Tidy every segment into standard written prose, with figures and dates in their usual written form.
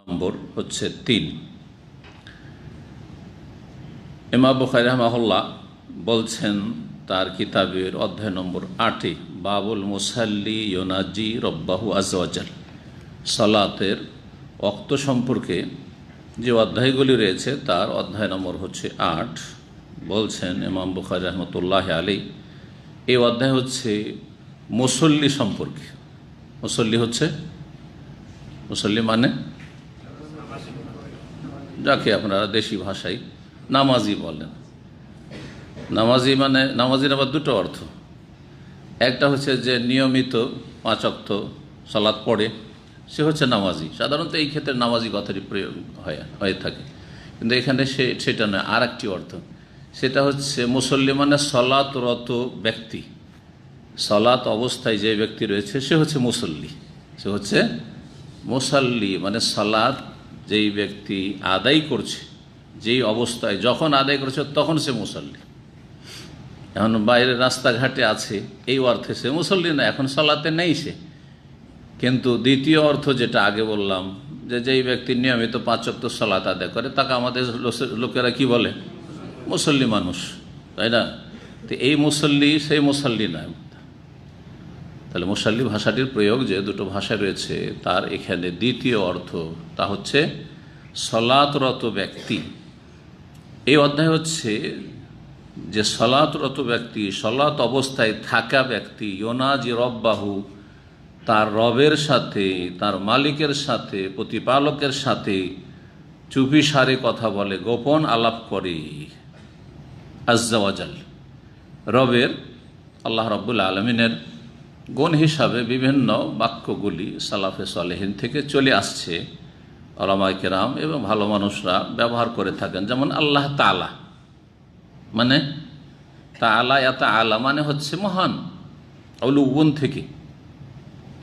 নম্বর হচ্ছে 3। ইমাম বুখারী রাহিমাহুল্লাহ বলছেন তার কিতাবের অধ্যায় নম্বর 8 বাবুল মুসাল্লি ইউনাজি রব্বাহু আযজা ওয়া জাল, সালাতের ওয়াক্ত সম্পর্কে যে অধ্যায়গুলি রয়েছে তার অধ্যায় নম্বর হচ্ছে 8। বলছেন ইমাম বুখারী রাহমাতুল্লাহি আলাইহি এই অধ্যায় হচ্ছে মুসল্লি সম্পর্কে। মুসল্লি হচ্ছে, মুসল্লি মানে যাকে আপনারা দেশি ভাষায় নামাজি বলেন। নামাজি মানে, নামাজির আবার দুটো অর্থ। একটা হচ্ছে যে নিয়মিত 5 ওয়াক্ত সালাত পড়ে, সে হচ্ছে নামাজি। সাধারণত এই ক্ষেত্রে নামাজি কথারই প্রয়োগ হয়ে থাকে, কিন্তু এখানে সেটা নয়। আর একটি অর্থ, সেটা হচ্ছে মুসল্লি মানে সলাতরত ব্যক্তি। সলাত অবস্থায় যে ব্যক্তি রয়েছে সে হচ্ছে মুসল্লি। সে হচ্ছে মুসাল্লি মানে সালাত যেই ব্যক্তি আদায় করছে, যেই অবস্থায় যখন আদায় করছে তখন সে মুসল্লি। এখন বাইরে রাস্তাঘাটে আছে এই অর্থে সে মুসল্লি না, এখন সালাতে নেই সে। কিন্তু দ্বিতীয় অর্থ যেটা আগে বললাম, যে যেই ব্যক্তি নিয়মিত 5 ওয়াক্ত সালাত আদায় করে তাকে আমাদের লোকেরা কি বলে? মুসল্লি মানুষ, তাই না? তো এই মুসল্লি সেই মুসল্লি নয়। তাহলে মুসল্লি ভাষাটির প্রয়োগ যে দুটো ভাষায় রয়েছে তার এখানে দ্বিতীয় অর্থ তা হচ্ছে সলাতরত ব্যক্তি। এই অধ্যায় হচ্ছে যে সলাতরত ব্যক্তি, সলাত অবস্থায় থাকা ব্যক্তি, ইউনাজি রব্বাহু, তার রবের সাথে, তার মালিকের সাথে, প্রতিপালকের সাথে চুপিসারে কথা বলে, গোপন আলাপ করে। আযজা ওয়া জাল, রবের আল্লাহ রাব্বুল আলামিনের গুণ হিসাবে বিভিন্ন বাক্যগুলি সালাফে সালেহিন থেকে চলে আসছে। উলামায়ে কেরাম এবং ভালো মানুষরা ব্যবহার করে থাকেন। যেমন আল্লাহ তাআলা মানে তাআলা, ইয়া তাআলা মানে হচ্ছে মহান, উলুউন থেকে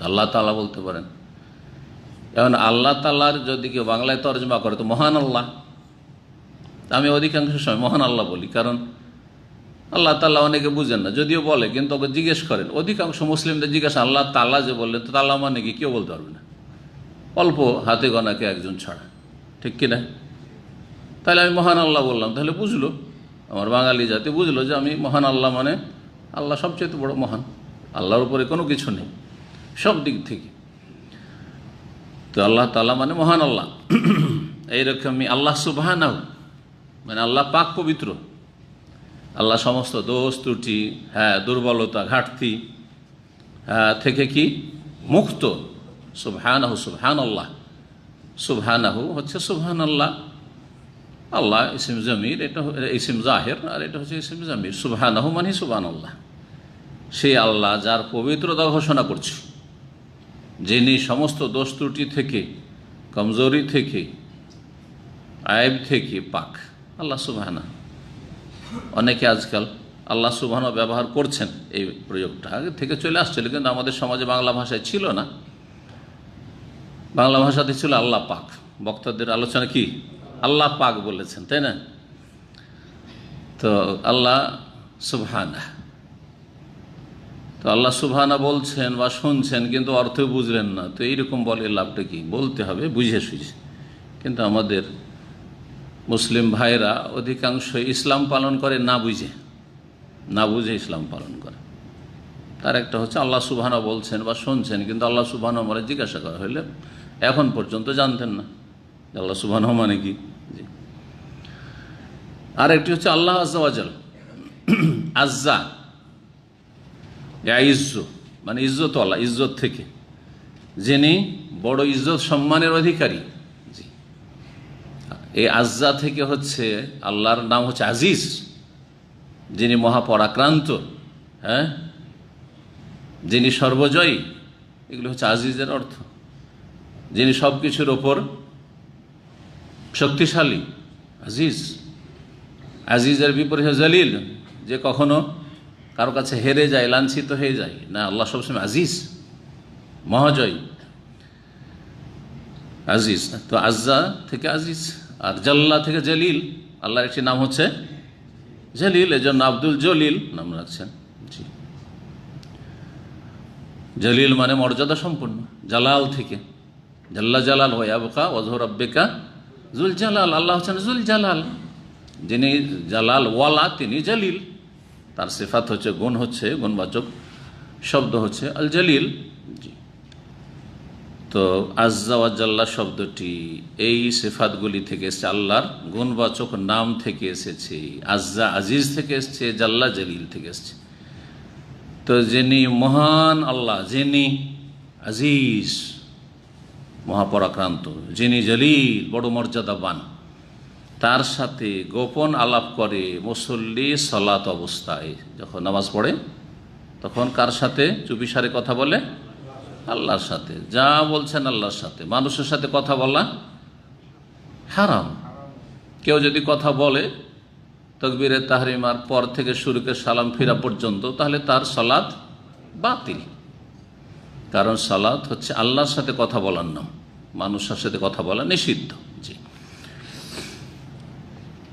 আল্লাহ তাআলা বলতে পারেন। এখন আল্লাহ তাআলার যদি কেউ বাংলায় তর্জমা করে তো মহান আল্লাহ। আমি অধিকাংশ সময় মহান আল্লাহ বলি, কারণ আল্লাহ তাআলা অনেকে বুঝেন না, যদিও বলে কিন্তু ওকে জিজ্ঞেস করেন। অধিকাংশ মুসলিমদের জিজ্ঞাসা আল্লাহ তাআলা যে বললেন তো তাআলা মানে কি, কেউ বলতে পারবে না, অল্প হাতে গোনাকে একজন ছাড়া, ঠিক কিনা? তাহলে আমি মহান আল্লাহ বললাম, তাহলে বুঝলো আমার বাঙালি জাতি, বুঝলো যে আমি মহান আল্লাহ মানে আল্লাহ সবচেয়ে বড় মহান, আল্লাহর উপরে কোনো কিছু নেই সব দিক থেকে। তো আল্লাহ তাআলা মানে মহান আল্লাহ। এইরকমই আল্লাহ সুবহানাহু মানে আল্লাহ পাক পবিত্র, আল্লাহ সমস্ত দোষ ত্রুটি, দুর্বলতা, ঘাটতি থেকে কি মুক্ত। সুবহানাহু, সুবহানাল্লাহ। সুবহানাহু হচ্ছে সুবহান আল্লাহ। আল্লাহ ইসিম জমির, এটা ইসিম জাহির, আর এটা হচ্ছে ইসিম জমির। সুবহানাহু মানে সুবহানাল্লাহ, সেই আল্লাহ যার পবিত্রতা ঘোষণা করছে, যিনি সমস্ত দোষ ত্রুটি থেকে, কমজোরি থেকে, আয়েব থেকে পাক। আল্লাহ সুবহানাহু। অনেকে আজকাল আল্লাহ সুবহানাহু ব্যবহার করছেন, এই প্রয়োগটা আগে থেকে চলে আসছিল, কিন্তু আমাদের সমাজে বাংলা ভাষায় ছিল না। বাংলা ভাষাতে ছিল আল্লাহ পাক। বক্তাদের আলোচনা কি আল্লাহ পাক বলেছেন, তাই না? তো আল্লাহ সুবহানাহু, তো আল্লাহ সুবহানাহু বলছেন বা শুনছেন, কিন্তু অর্থ বুঝলেন না। তো এইরকম বলে লাভটা কি? বলতে হবে বুঝে সুঝে। কিন্তু আমাদের মুসলিম ভাইরা অধিকাংশ ইসলাম পালন করে না বুঝে, না বুঝে ইসলাম পালন করে। তার একটা হচ্ছে আল্লাহ সুবহানাহু বলছেন বা শুনছেন, কিন্তু আল্লাহ সুবহানাহু মানে জিজ্ঞাসা করা হইলে এখন পর্যন্ত জানতেন না আল্লাহ সুবহানাহু মানে কি। আর একটি হচ্ছে আল্লাহ আযজা ওয়া জাল। আযজা ইজ্জু মানে ইজ্জত, আল্লাহ ইজ্জত থেকে, যিনি বড় ইজ্জত সম্মানের অধিকারী। এই আযজা থেকে হচ্ছে আল্লাহর নাম হচ্ছে আজিজ, যিনি মহাপরাক্রান্ত, যিনি সর্বজয়ী। এগুলো হচ্ছে আজিজের অর্থ, যিনি সব কিছুর ওপর শক্তিশালী, আজিজ। আজিজের বিপরীত জলিল, যে কখনো কারো কাছে হেরে যায়, লাঞ্ছিত হয়ে যায় না। আল্লাহ সবসময় আজিজ, মহাজয়ী, আজিজ। তো আযজা থেকে আজিজ, আর জাল্লা থেকে জলিল। আল্লাহর একটি নাম হচ্ছে জলিল, এজন্য আব্দুল জলিল নাম রাখছেন। জি, জলিল মানে মর্যাদা সম্পন্ন, জালাল থেকে, জাল্লা জালাল ওয়াবকা ওয়াজহু রাব্বিকা জুল জালাল। আল্লাহ হচ্ছেন জুল জালাল, যিনি জালাল ওয়ালা, তিনি জালিল। তার সিফাত হচ্ছে, গুণ হচ্ছে, গুণবাচক শব্দ হচ্ছে আল জালিল। তো আজ্জা ওয়া জাল্লা শব্দটি এই সিফাতগুলি থেকে এসেছে, আল্লাহর গুণবাচক নাম থেকে এসেছে। আজ্জা আজিজ থেকে এসেছে, জাল্লা জালিল থেকে এসেছে। তো যিনি মহান আল্লাহ, যিনি আজিজ মহাপরাক্রান্ত, যিনি জলিল বড় মর্যাদাবান, তার সাথে গোপন আলাপ করে মুসল্লি সালাত অবস্থায়। যখন নামাজ পড়ে তখন কার সাথে চুপিসারে কথা বলে? আল্লাহর সাথে। যা বলছেন আল্লাহর সাথে। মানুষের সাথে কথা বলা হারাম। কেউ যদি কথা বলে তাকবীরে তাহরিমার পর থেকে শুরু করে সালাম ফিরা পর্যন্ত, তাহলে তার সালাত বাতিল। কারণ সালাত হচ্ছে আল্লাহর সাথে কথা বলার নাম, মানুষের সাথে কথা বলা নিষিদ্ধ। জি।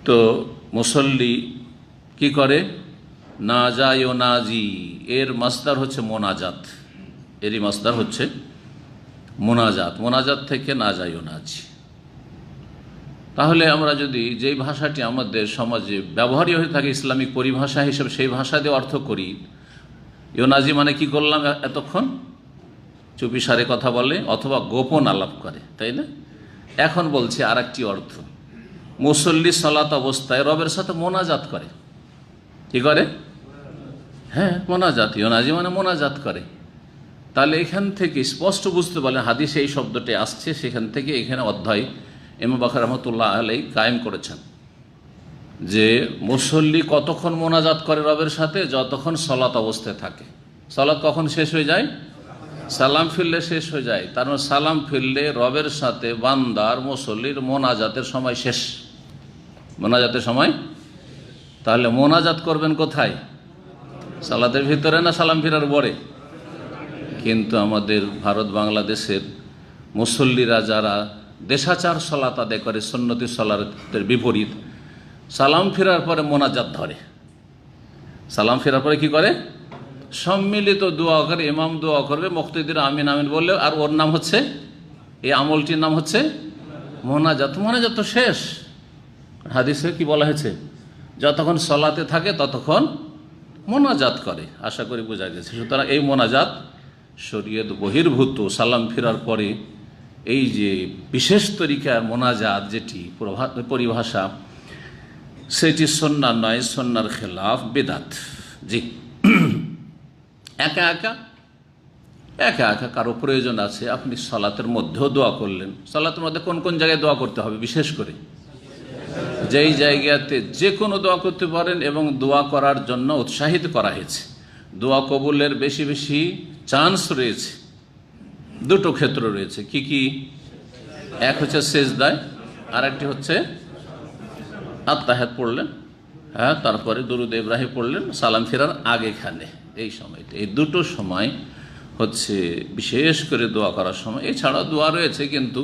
তো মুসল্লি কি করে? না যায় ও নাজি, এর মাসদার হচ্ছে মোনাজাত। এরই মাসদার হচ্ছে মোনাজাত। মোনাজাত থেকে না যায় ও নাজি। তাহলে আমরা যদি যেই ভাষাটি আমাদের সমাজে ব্যবহারই হয়ে থাকে ইসলামিক পরিভাষা হিসেবে, সেই ভাষা দিয়ে অর্থ করি, ইউনাজি মানে কি করলাম এতক্ষণ? চুপিসারে কথা বলে অথবা গোপন আলাপ করে, তাই না? এখন বলছি আর একটি অর্থ, মুসল্লি সালাত অবস্থায় রবের সাথে মোনাজাত করে। কি করে? হ্যাঁ, মোনাজাত। ইউনাজি মানে মোনাজাত করে। তাহলে এখান থেকে স্পষ্ট বুঝতে পারলেন, হাদিসে এই শব্দটি আসছে, সেখান থেকে এখানে অধ্যায় ইমাম বাখর রহমতুল্লাহ আলাইহি কায়েম করেছেন যে মুসল্লি কতক্ষণ মোনাজাত করে রবের সাথে? যতক্ষণ সালাত অবস্থায় থাকে। সালাত কখন শেষ হয়ে যায়? সালাম ফিরলে শেষ হয়ে যায়। তার মানে সালাম ফিরলে রবের সাথে বান্দার, মুসল্লির মোনাজাতের সময় শেষ। মোনাজাতের সময়। তাহলে মোনাজাত করবেন কোথায়? সালাতের ভিতরে না সালাম ফিরার পরে? কিন্তু আমাদের ভারত বাংলাদেশের মুসল্লিরা যারা দেশাচার সালাত আদায় করে, সুন্নতি সালাতের বিপরীত, সালাম ফেরার পরে মোনাজাত ধরে। সালাম ফেরার পরে কি করে? সম্মিলিত দোয়া করে, ইমাম দোয়া করবে, মুক্তাদির আমিন আমিন বললে, আর ওর নাম হচ্ছে, এই আমলটির নাম হচ্ছে মোনাজাত। মোনাজাত তো শেষ। হাদিসে কি বলা হয়েছে? যতক্ষণ সালাতে থাকে ততক্ষণ মোনাজাত করে। আশা করি বোঝা গেছে। সুতরাং এই মোনাজাত শরীয়ত বহির্ভূত। সালাম ফেরার পরে এই যে বিশেষ তরিকার মোনাজাত, যেটি পরিভাষা, সেটি সুন্নাহ নয়, সুন্নাহর খেলাফ, বিদআত। জি। একা একা কারো প্রয়োজন আছে, আপনি সালাতের মধ্যেও দোয়া করলেন। সালাতের মধ্যে কোন কোন জায়গায় দোয়া করতে হবে? বিশেষ করে যেই জায়গাতে যে কোনো দোয়া করতে পারেন, এবং দোয়া করার জন্য উৎসাহিত করা হয়েছে। দোয়া কবুলের বেশি বেশি চান্স রয়েছে। দুটো ক্ষেত্র রয়েছে। কি কি? এক হচ্ছে সেজদায়, আর একটি হচ্ছে আত্তাহিয়াত পড়লেন, হ্যাঁ, তারপরে দুরুদ ইব্রাহিম পড়লেন সালাম ফেরার আগেখানে। এই সময়টা, এই দুটো সময় হচ্ছে বিশেষ করে দোয়া করার সময়। এছাড়া দোয়া রয়েছে, কিন্তু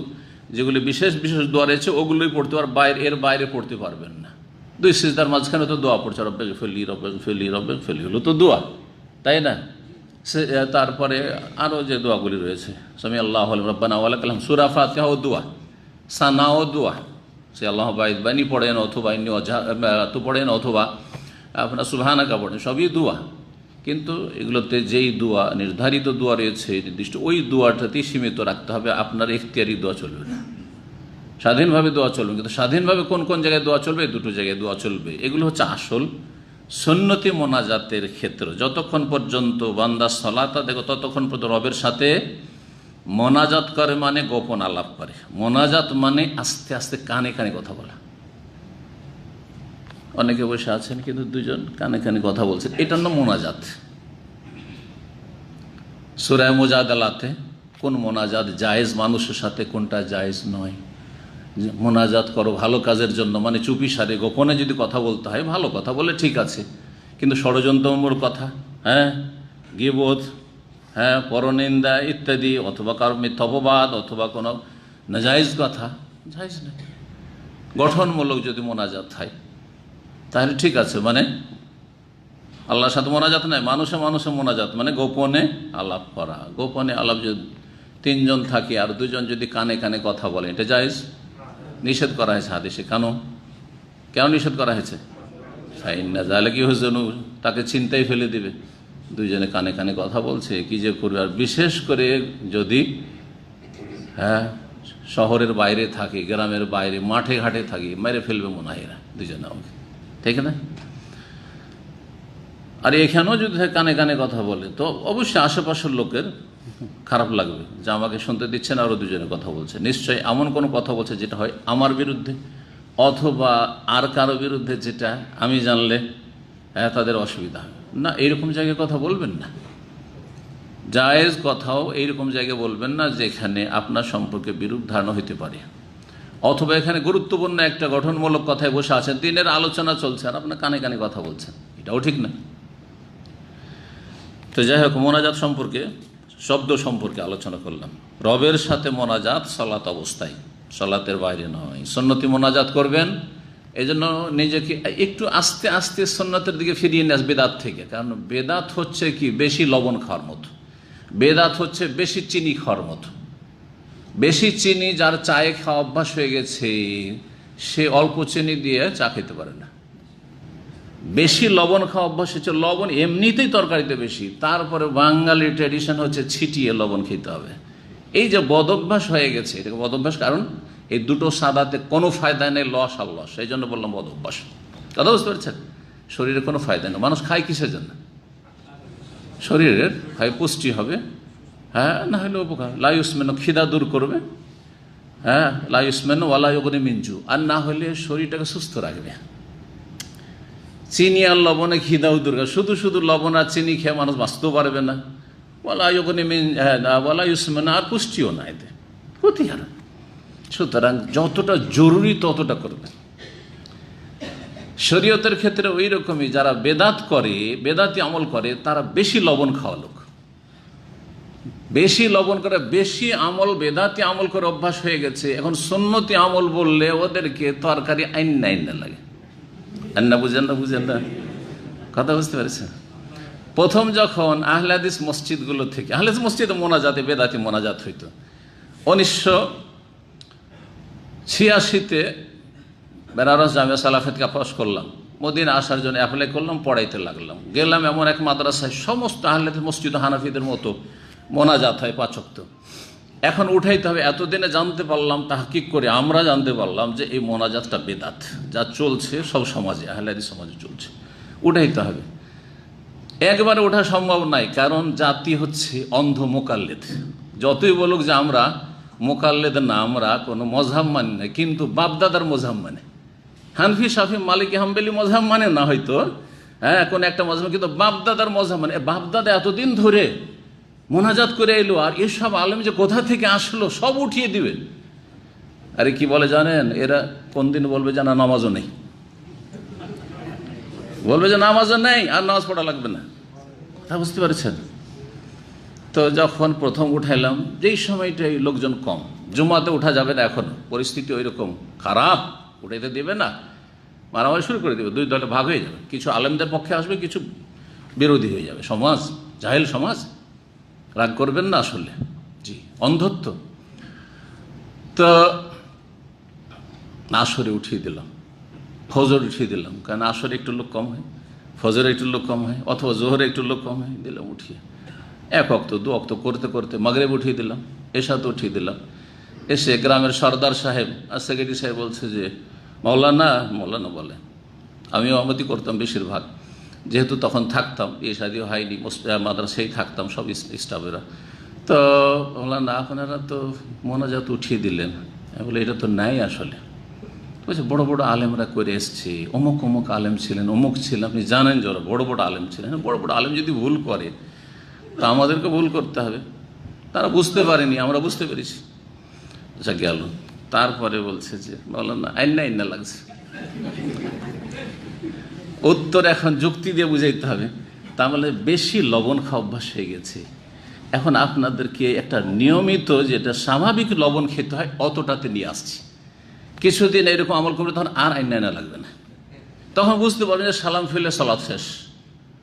যেগুলি বিশেষ বিশেষ দোয়া রয়েছে ওগুলোই পড়তে পার, এর বাইরে পড়তে পারবেন না। দুই সিজদার মাঝখানে তো দোয়া পড়ছে, রব্বিক ফিরলি রব্বিক ফিরলি রব্বিক ফিরলি, হলো তো দোয়া, তাই না? তারপরে আরও যে দোয়াগুলি রয়েছে, সামি আল্লাহু রাব্বানা ওয়া লাকাল হামদ, সূরা ফাতিহা ও দোয়া, সানা ও দোয়া, সে আল্লাহ বাইদ বানি পড়েন অথবা তো পড়েন, অথবা আপনার সুবহানাকা পড়েন, সবই দোয়া। কিন্তু এগুলোতে যেই দোয়া, নির্ধারিত দোয়া রয়েছে নির্দিষ্ট, ওই দোয়াটাতেই সীমিত রাখতে হবে। আপনার ইখতিয়ারি দোয়া চলবে না, স্বাধীনভাবে দোয়া চলবে। কিন্তু স্বাধীনভাবে কোন কোন জায়গায় দোয়া চলবে? দুটো জায়গায় দোয়া চলবে। এগুলো হচ্ছে আসল সুন্নতি মোনাজাতের ক্ষেত্র। যতক্ষণ পর্যন্ত বান্দা সালাত দেখো, ততক্ষণ পর্যন্ত রবের সাথে মোনাজাত করে, মানে গোপন আলাপ করে। মোনাজাত মানে আস্তে আস্তে কানে কানে কথা বলা। অনেকে বসে আছেন কিন্তু দুজন কানে কানে কথা বলছেন, এটার নাম মোনাজাত। সূরা মুজাদালাতে কোন মোনাজাত জায়েজ মানুষের সাথে, কোনটা জায়েজ নয়। মোনাজাত করো ভালো কাজের জন্য, মানে চুপি সারে গোপনে যদি কথা বলতে হয়, ভালো কথা বলে ঠিক আছে। কিন্তু ষড়যন্ত্রমূলক কথা, হ্যাঁ, গীবত, হ্যাঁ, পরনিন্দা ইত্যাদি, অথবা কারো মিথ্যা অপবাদ, অথবা কোনো নাজায়েজ কথা, জায়েজ নয়। গঠনমূলক যদি মোনাজাত হয় তাহলে ঠিক আছে, মানে আল্লাহর সাথে মোনাজাত নয়, মানুষে মানুষে মোনাজাত, মানে গোপনে আলাপ করা। গোপনে আলাপ যদি তিনজন থাকি আর দুজন যদি কানে কানে কথা বলে, এটা জায়েজ? নিষেধ করা হয়েছে হাদিসে। কেন নিষেধ করা হয়েছে? ফাইন্না যালিকা হুজনু, তাকে চিন্তায় ফেলে দিবে, দুইজনে কানে কানে কথা বলছে, কি যে করবে। আর বিশেষ করে যদি শহরের বাইরে থাকি, গ্রামের বাইরে, মাঠে ঘাটে থাকি, মেরে ফেলবে মনে হয় এরা দুজনে আমাকে, ঠিক না? আর এখানেও যদি কানে কানে কথা বলে তো অবশ্যই আশেপাশের লোকের খারাপ লাগবে যে আমাকে শুনতে দিচ্ছে না, আরও দুজনে কথা বলছে। নিশ্চয়ই এমন কোনো কথা বলছে যেটা হয় আমার বিরুদ্ধে অথবা আর কারো বিরুদ্ধে, যেটা আমি জানলে তাদের অসুবিধা হবে না। এইরকম জায়গায় কথা বলবেন না। জায়েজ কথাও এইরকম জায়গায় বলবেন না যেখানে আপনার সম্পর্কে বিরূপ ধারণা হইতে পারে, অথবা এখানে গুরুত্বপূর্ণ একটা গঠনমূলক কথায় বসে আছেন, দিনের আলোচনা চলছে আর আপনার কানে কানে কথা বলছেন, এটাও ঠিক না। তো যাই হোক, মোনাজাত সম্পর্কে, শব্দ সম্পর্কে আলোচনা করলাম। রবের সাথে মোনাজাত সালাত অবস্থায়, সালাতের বাইরে নয়। সুন্নতি মোনাজাত করবেন, এই জন্য নিজেকে একটু আস্তে আস্তে সুন্নতের দিকে ফিরিয়ে নিয়ে আসবে বেদাত থেকে। কারণ বেদাত হচ্ছে কি, বেশি লবণ খাওয়ার মতো। বেদাত হচ্ছে বেশি চিনি খাওয়ার মতো। বেশি চিনি যার চায়ে খাওয়া অভ্যাস হয়ে গেছে, সে অল্প চিনি দিয়ে চা খেতে পারে না। বেশি লবণ খাওয়া অভ্যাস হচ্ছে, লবণ এমনিতেই তরকারিতে বেশি, তারপরে বাঙালি ট্র্যাডিশন হচ্ছে ছিটিয়ে লবণ খেতে হবে। এই যে বদভ্যাস হয়ে গেছে, এটাকে বদভ্যাস, কারণ এই দুটো সাদাতে কোনো ফায়দা নেই, লস আর লস। এই জন্য বললাম বদভ্যাস। কথা বুঝতে পারছেন? শরীরে কোনো ফায়দা নেই। মানুষ খায় কিসের জন্য? শরীরের হয় পুষ্টি হবে, না হলে উপকার, লাইউসমেন, খিদা দূর করবে, লাইউসমেন ওয়ালা ইউগনি মিনজু, আর না হলে শরীরটাকে সুস্থ রাখবে। চিনি আর লবণে খিদাও দূর করে। শুধু শুধু লবণ আর চিনি খেয়ে মানুষ বাঁচতেও পারবে না। ওয়ালা ইউগনি ওয়ালা ইউসমেন, আর পুষ্টিও না, এতে ক্ষতি আর। সুতরাং যতটা জরুরি ততটা করবে। শরীয়তের ক্ষেত্রে ওই রকমই, যারা বেদাত করে, বেদাতি আমল করে, তারা বেশি লবণ খাওয়া লোক, বেশি লবণ করে, বেশি আমল, বেদাতি আমল করে অভ্যাস হয়ে গেছে। এখন সুন্নতি আমল বললে ওদেরকে তরকারি আইন্না আইন্না লাগে। আন্না বুঝেন না কথা বুঝতে পেরেছেন? প্রথম যখন আহলে হাদিস মসজিদগুলো থেকে, আহলে হাদিস মসজিদে মোনাজাতে বেদাতি মোনাজাত হইতো। 1986-তে বেনারস জামিয়া সালাফিয়াতকে পাস করলাম, মদিনা আসার জন্য অ্যাপ্লাই করলাম, পড়াইতে লাগলাম। গেলাম এমন এক মাদ্রাসায়, সমস্ত আহলে হাদিস মসজিদ হানাফিদের মতো মোনাজাত হয় 5 ওয়াক্ত। এখন উঠাইতে হবে। এতদিনে জানতে পারলাম, তাহকিক করে আমরা জানতে পারলাম যে এই মোনাজাতটা বেদাত, যা চলছে সব সমাজে, আহলে হাদিস সমাজে চলছে, উঠাইতে হবে। একবারে ওঠা সম্ভব নাই, কারণ জাতি হচ্ছে অন্ধ মোকাল্লেদ। যতই বলুক যে আমরা মোকাল্লেদ না, আমরা কোনো মজহাব মানি না, কিন্তু বাপদাদার মজহাব মানে। হানফি, শাফি, মালিকি, হাম্বলি মজহাব মানে না হয়তো, কোন একটা মজহাব, কিন্তু বাপদাদার মজহাব মানে। বাপদাদা এতদিন ধরে মোনাজাত করে এলো, আর এসব আলেম যে কোথা থেকে আসলো সব উঠিয়ে দিবে। আরে কি বলে জানেন? এরা কোন দিন বলবে যে না, নামাজও নেই, বলবে যে নামাজও নেই আর নামাজ পড়া লাগবে না। তা বুঝতে পারছেন? তো যখন প্রথম উঠাইলাম, যেই সময়টাই লোকজন কম, জুমাতে উঠা যাবে না, এখন পরিস্থিতি ওই রকম খারাপ, উঠাইতে দেবে না, মারামারি শুরু করে দেবে, 2 দলে ভাগ হয়ে যাবে। কিছু আলেমদের পক্ষে আসবে, কিছু বিরোধী হয়ে যাবে। সমাজ জাহেল সমাজ, রাগ করবেন না, আসলে জি অন্ধত্ব। তো আসরে উঠিয়ে দিলাম, ফজর উঠিয়ে দিলাম, কারণ আসরে একটু লোক কম হয়, ফজরে একটু লোক কম হয়, অথবা জোহরে একটু লোক কম হয়, দিলাম উঠিয়ে। 1 ওয়াক্ত 2 ওয়াক্ত করতে করতে মাগরিব উঠিয়ে দিলাম, এশাতে উঠিয়ে দিলাম। এসে গ্রামের সর্দার সাহেব আর সেক্রেটারি সাহেব বলছে যে মৌলানা বলে, আমিও আমতি করতাম বেশিরভাগ, যেহেতু তখন থাকতাম, এ শাদিও হয়নি, মাদ্রাসায় থাকতাম সব স্টাফেরা। তো বললাম না, আপনারা তো মোনাজাত উঠিয়ে দিলেন। বলে এটা তো নাই আসলে। বলছে বড় বড় আলেমরা করে এসছে, অমুক অমুক আলেম ছিলেন, অমুক ছিলেন, আপনি জানেন যে ওরা বড় বড় আলেম ছিলেন। বড় বড় আলেম যদি ভুল করে তা আমাদেরকে ভুল করতে হবে। তারা বুঝতে পারেনি, আমরা বুঝতে পেরেছি। আচ্ছা গেল। তারপরে বলছে যে বললাম না, আইন্না লাগছে। উত্তর এখন যুক্তি দিয়ে বুঝাইতে হবে। তাহলে বেশি লবণ খাওয়া অভ্যাস হয়ে গেছে। এখন আপনাদেরকে একটা নিয়মিত, যেটা স্বাভাবিক লবণ খেতে হয়, অতটাতে নিয়ে আসছি। কিছুদিন এরকম আমল করবে, তখন আর আইন্না লাগবে না। তখন বুঝতে পারবেন যে সালাম ফেলে সালাত শেষ,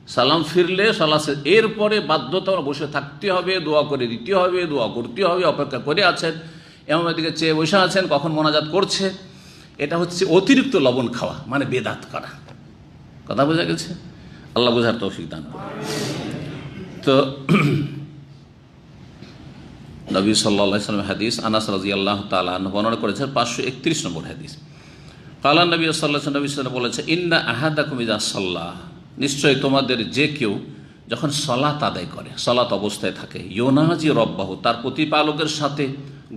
সালাম ফিরলে সালাম শেষ, এরপরে বাধ্যতা বসে থাকতে হবে, দোয়া করে দিতে হবে, দোয়া করতে হবে, অপেক্ষা করে আছেন, ইমামের দিকে চেয়ে বসে আছেন কখন মোনাজাত করছে। এটা হচ্ছে অতিরিক্ত লবণ খাওয়া, মানে বেদাত করা। কথা বোঝা গেছে? আল্লাহ বোঝার তৌফিক দান করে। তো নবী সাল্লাল্লাহু আলাইহি ওয়াসাল্লাম হাদিস, আনাস রাদিয়াল্লাহু তাআলা আনহু বর্ণনা করেছেন 531 নম্বর হাদিস। কালা নবী সাল্লাল্লাহু আলাইহি ওয়াসাল্লাম, নবী সাল্লাল্লাহু বলেছে, ইন্না আহাদাকুম ইযা সাল্লাহ, নিশ্চয় তোমাদের যে কেউ যখন সালাত আদায় করে, সালাত অবস্থায় থাকে, ইউনাজি রব্বাহু, তার প্রতিপালকের সাথে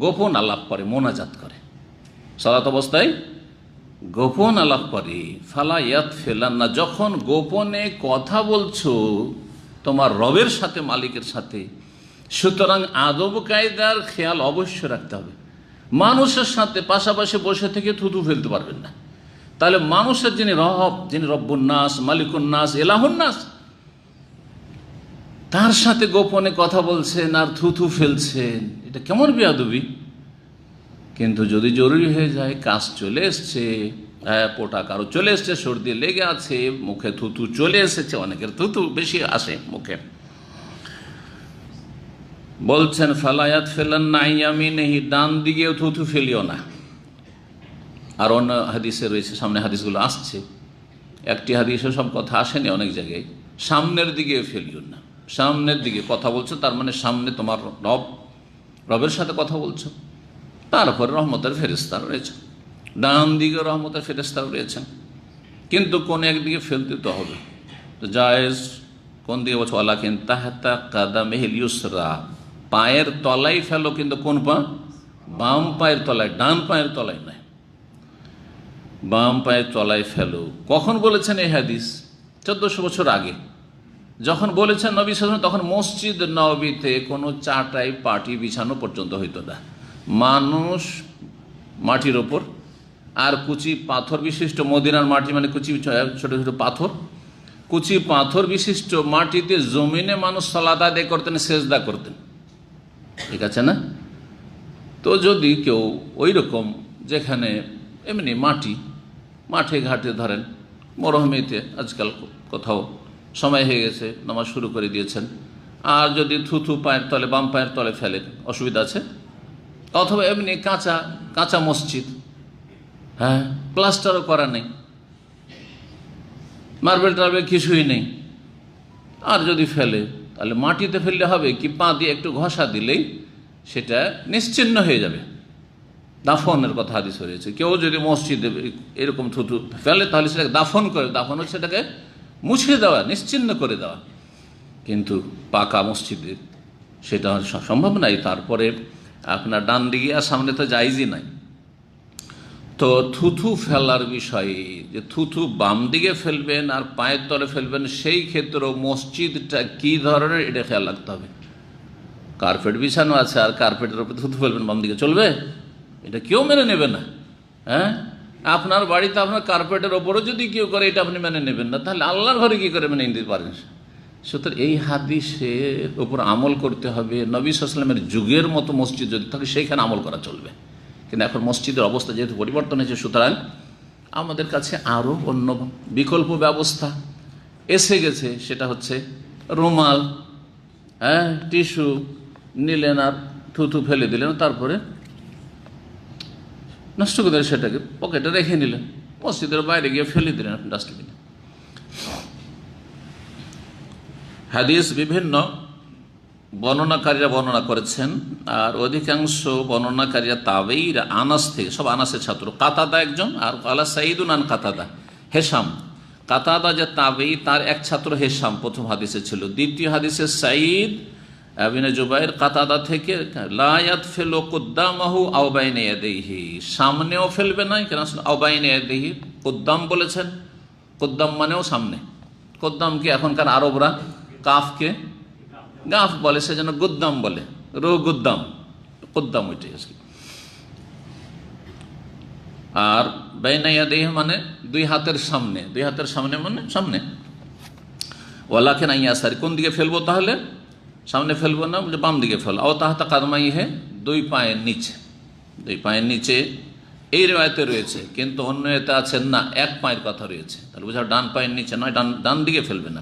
গোপন আলাপ করে, মোনাজাত করে, সালাত অবস্থায় গোপন আলাপ করে, ফালা ইয়াতফিলান্না, যখন গোপনে কথা বলছো তোমার রবের সাথে, মালিকের সাথে, সুতরাং আদব কায়দার খেয়াল অবশ্যই রাখতে হবে। মানুষের সাথে পাশাপাশি বসে থেকে থুতু ফেলতে পারবেন না। তাহলে মানুষের যিনি রব, যিনি রব্বুন্নাস, মালিকুন্নাস, এলাহুন্নাস, তার সাথে গোপনে কথা বলছেন আর থুতু ফেলছেন, এটা কেমন বেয়াদবি। কিন্তু যদি জরুরি হয়ে যায়, কাজ চলে এসছে, পোটা কারো চলে এসছে, সর্দি লেগে আছে, মুখে থুতু চলে এসেছে, অনেকের থুতু বেশি আসে মুখে, বলছেন ফালায়াত ফেলান নাই, আমি নেই, ডান দিকেও থুতু ফেলিও না। আর অন্য হাদিসে রয়েছে, সামনে হাদিসগুলো আসছে, একটি হাদিসে সব কথা আসেনি, অনেক জায়গায় সামনের দিকে ফেলিও না। সামনের দিকে কথা বলছো, তার মানে সামনে তোমার রবের সাথে কথা বলছো, তারপরে রহমতের ফেরেশতা রয়েছে, ডান দিকে রহমতের ফেরেশতা রয়েছেন, কিন্তু কোন একদিকে ফেলতে তো হবে। তো জায়েজ কোন দিকে বলছো, ওয়ালাকিন তাহতা কাদামিহিল ইউসরা, পায়ের তলায় ফেলো, কিন্তু কোন পা? বাম পায়ের তলায়, ডান পায়ের তলায় নয়, বাম পায়ের তলায় ফেলো। কখন বলেছেন এই হাদিস? 1400 বছর আগে যখন বলেছেন নবী সাল্লাল্লাহু আলাইহি ওয়াসাল্লাম, তখন মসজিদ নববীতে কোনো চাটাই পাটি বিছানো পর্যন্ত হইতো না। মানুষ মাটির ওপর আর কুচি পাথর বিশিষ্ট, মদিনার মাটি মানে কুচি ছোট ছোট পাথর, কুচি পাথর বিশিষ্ট মাটিতে জমিনে মানুষ সালাত আদায় করতেন, সেজদা করতেন, ঠিক আছে না? তো যদি কেউ ওই রকম, যেখানে এমনি মাটি, মাঠে ঘাটে ধরেন মরুভূমিতে, আজকাল কোথাও সময় হয়ে গেছে নামাজ শুরু করে দিয়েছেন, আর যদি থুথু পায়ের তলে, বাম পায়ের তলে ফেলেন, অসুবিধা আছে? অথবা এমনি কাঁচা কাঁচা মসজিদ, হ্যাঁ, প্লাস্টারও করা নেই, মার্বেল টার্বেল কিছুই নেই, আর যদি ফেলে, তাহলে মাটিতে ফেললে হবে কি, পা দিয়ে একটু ঘষা দিলেই সেটা নিশ্চিহ্ন হয়ে যাবে। দাফনের কথা হাদিস হয়েছে, কেউ যদি মসজিদে এরকম থুতু ফেলে, তাহলে সেটাকে দাফন করে, দাফন হচ্ছে সেটাকে মুছে দেওয়া, নিশ্চিহ্ন করে দেওয়া। কিন্তু পাকা মসজিদে সেটা সম্ভব নাই। তারপরে আপনার ডান দিকে আর সামনে তো জায়েজই নাই। তো থুথু ফেলার বিষয়ে, যে থুথু বাম দিকে ফেলবেন আর পায়ের তলে ফেলবেন, সেই ক্ষেত্রেও মসজিদটা কি ধরনের, এটা খেয়াল রাখতে হবে। কার্পেট বিছানো আছে আর কার্পেটের উপরে থুথু ফেলবেন বাম দিকে, চলবে? এটা কেউ মেনে নেবে না। হ্যাঁ, আপনার বাড়িতে আপনার কার্পেটের ওপরও যদি কেউ করে, এটা আপনি মেনে নেবেন না, তাহলে আল্লাহর ঘরে কি করে মেনে নিতে পারেন? সুতরাং এই হাদিসের উপর আমল করতে হবে। নবী সাল্লাল্লাহু আলাইহি ওয়াসাল্লামের যুগের মতো মসজিদ যদি থাকে, সেইখানে আমল করা চলবে। কিন্তু এখন মসজিদের অবস্থা যেহেতু পরিবর্তন হয়েছে, সুতরাং আমাদের কাছে আরও অন্য বিকল্প ব্যবস্থা এসে গেছে। সেটা হচ্ছে রুমাল, হ্যাঁ, টিস্যু নিলেন আর থুথু ফেলে দিলেন, তারপরে নষ্ট করে সেটাকে পকেটে রেখে নিলেন, মসজিদের বাইরে গিয়ে ফেলে দিলেন আপনি ডাস্টবিনে। হাদিস বিভিন্ন বর্ণনাকারীরা বর্ণনা করেছেন, আর অধিকাংশ বর্ণনাকারীরা তাবেঈরা, আনাস থেকে, সব আনাসের ছাত্র। কাতাদা একজন, আর আলা সাইদুন আন কাতাদা, হেশাম। কাতাদা যে তাবেঈ, তার এক ছাত্র হেশাম প্রথম হাদিসে ছিল। দ্বিতীয় হাদিসে সাঈদ ইবনে জুবাইর কাতাদা থেকে, লা ইয়াদফিলু কুদ্দামাহু আও বাইনা ইয়াদাইহি, সামনেও ফেলবে না, কেন আও বাইনা ইয়াদাইহি, কুদ্দাম বলেছেন, কুদ্দাম মানেও সামনে। কুদ্দামকে এখনকার আরবরা কাফকে গাফ বলে, সেজন্য গুদ্দাম বলে, রো গুদ্দাম, কুদ্দাম ওইটাই। আর বাইনা ইয়াদাইহি মানে দুই হাতের সামনে, দুই হাতের সামনে মানে সামনে। ওয়ালাকিন আইয়াসারি, কোন দিকে ফেলবো তাহলে? সামনে ফেলবো না, বাম দিকে ফেলো। আও তাহতা কাদমাই হে, দুই পায়ের নিচে, দুই পায়ের নিচে এই রেওয়ায়তে রয়েছে, কিন্তু অন্য এতে আছেন না, এক পায়ের কথা রয়েছে। তাহলে বুঝা ডান পায়ের নিচে নয়, ডান দিকে ফেলবে না।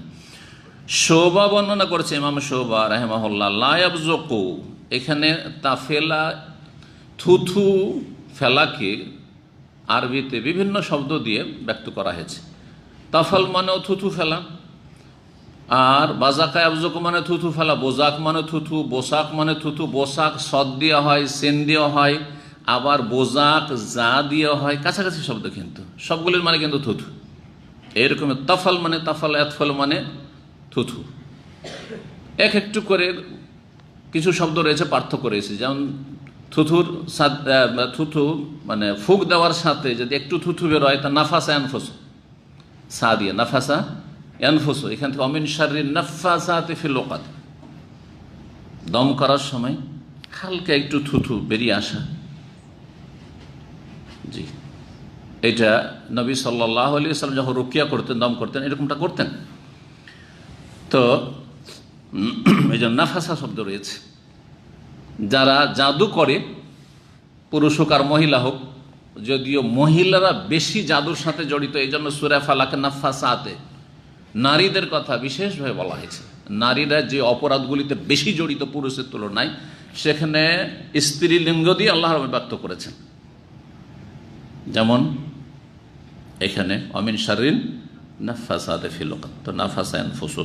শোভা বর্ণনা করেছে ইমাম শোভা রাহিমাহুল্লাহ, লা ইয়াবযুকু, এখানে তাফেলা থুথু ফেলাকে আরবিতে বিভিন্ন শব্দ দিয়ে ব্যক্ত করা হয়েছে। তাফাল মানেও থুথু ফেলা, আর বাজাকা ইয়াবযুকু মানে থুথু ফেলা, বোজাক মানে থুথু, বোসাক মানে থুথু। বোসাক সদ দেওয়া হয়, সেন দেওয়া হয়, আবার বোজাক যা দেওয়া হয়, কাছাকাছি শব্দ, কিন্তু সবগুলির মানে কিন্তু থুথু। এরকম তাফাল মানে তাফাল, এতফল মানে থুথু। এক একটু করে কিছু শব্দ রয়েছে, পার্থক্য রয়েছে। যেমন থুথু মানে ফুক দেওয়ার সাথে যদি একটু থুথু বেরোয় তা নাফাসা ইয়ানফুসু, সা দিয়ে নাফাসা ইয়ানফুসু, এখান থেকে অমিন শাররিন নাফাসাতি ফিল উকাদ, দম করার সময় হালকা একটু থুথু বেরিয়ে আসা। জি, এটা নবী সাল্লাল্লাহু আলাইহি ওয়াসাল্লাম যখন রুকিয়া করতেন, দম করতেন, এরকমটা করতেন। তো এই জন্য নাফাসা শব্দ রয়েছে। যারা জাদু করে, পুরুষ হোক আর মহিলা হোক, যদিও মহিলারা বেশি জাদুর সাথে জড়িত, এই জন্য সূরা ফালাকে নাফাসাতে নারীদের কথা বিশেষভাবে বলা হয়েছে। নারীরা যে অপরাধগুলিতে বেশি জড়িত পুরুষের তুলনায়, সেখানে স্ত্রীলিঙ্গ দিয়ে আল্লাহ রাব্বুল ব্যক্ত করেছেন। যেমন এখানে অমিন শাররিন নাফাসাতে ফিল উকাদ, তো নাফাসা ইয়ানফুসু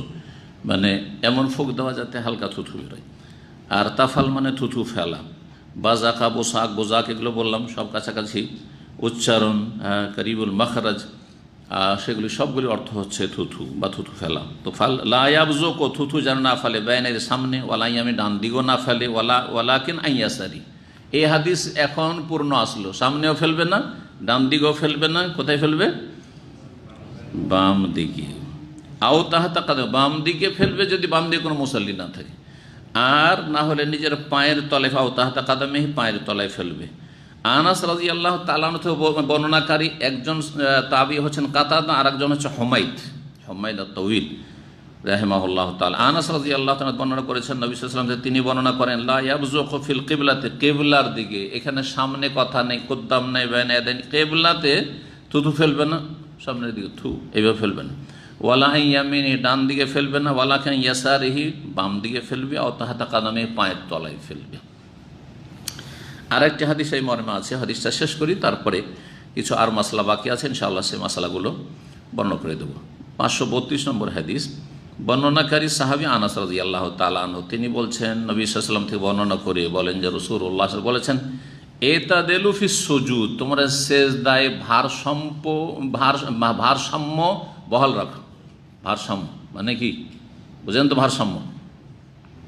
মানে এমন ফুক দেওয়া যাতে হালকা থুথু বেরোয়। আর তাফাল মানে থুথু ফেলা। বাজাকা, বোসাক, বোজাক এগুলো বললাম সব কাছাকাছি উচ্চারণ, করিবুল মাখরাজ, সেগুলি সবগুলি অর্থ হচ্ছে থুথু বা থুথু ফেলা। তো ফাল লা ইয়াবযুকু, থুথু যেন না ফেলে, বাইনের সামনে, ওয়ালা ইয়ামি ডান দিকেও না ফেলে, ওয়ালাকিন আন ইয়াসারি। এই হাদিস এখন পূর্ণ আসলো, সামনেও ফেলবে না, ডান দিকেও ফেলবে না, কোথায় ফেলবে? বাম দিকে। আও তাহাতা কাদে, বাম দিকে ফেলবে যদি বাম দিকে কোনো মুসাল্লি না থাকে, আর না হলে নিজের পায়ের তলায়, আও তাহাতা কাদামেহি, পায়ের তলায় ফেলবে। আনাস রাদিয়াল্লাহু তাআলা আনহু থেকে বর্ণনাকারী একজন তাবী হচ্ছেন কাতাদা, আর একজন হচ্ছে হুমায়দ আত-তাওয়িল রাহিমাহুল্লাহু তাআলা। আনাস রাদিয়াল্লাহু তাআলা বর্ণনা করেছেন নবী সাল্লাল্লাহু আলাইহি ওয়াসাল্লাম, তিনি বর্ণনা করেন লা ইয়াবযুকু ফিল কিবলাতে, কিবলার দিকে। এখানে সামনে কথা নেই, কুদ্দাম নেই, বাইনা ইয়াদাইন, কিবলাতে থুথু ফেলবে না, সামনের দিকে থু এইভাবে ফেলবে না। ওয়ালা আন ইয়ামিনি, ডান দিকে ফেলবে না, ওয়ালা কান ইয়াসারিহি, বাম দিকে ফেলবে, আও তাহাতা কাদামে, পায়ের তলায় ফেলবে। আরেকটি হাদিস এই মর্মে আছে, হাদিসটা শেষ করি, তারপরে কিছু আর মাসলা বাকি আছে, ইনশাআল্লাহ সেই মাসলাগুলো বর্ণনা করে দেব। 532 নম্বর হাদিস, বর্ণনাকারী সাহাবী আনাস রাদিয়াল্লাহু তাআলা আনহু, তিনি বলছেন, নবী সাল্লাল্লাহু আলাইহি ওয়াসাল্লাম থেকে বর্ণনা করে বলেন যে রাসূলুল্লাহ বলেছেন, এতাদেলু ফিস সুজুদ, তোমরা সেজদায় ভারসাম্য বহাল রাখো। ভারসাম্য মানে কি বুঝেন তো? ভারসাম্য,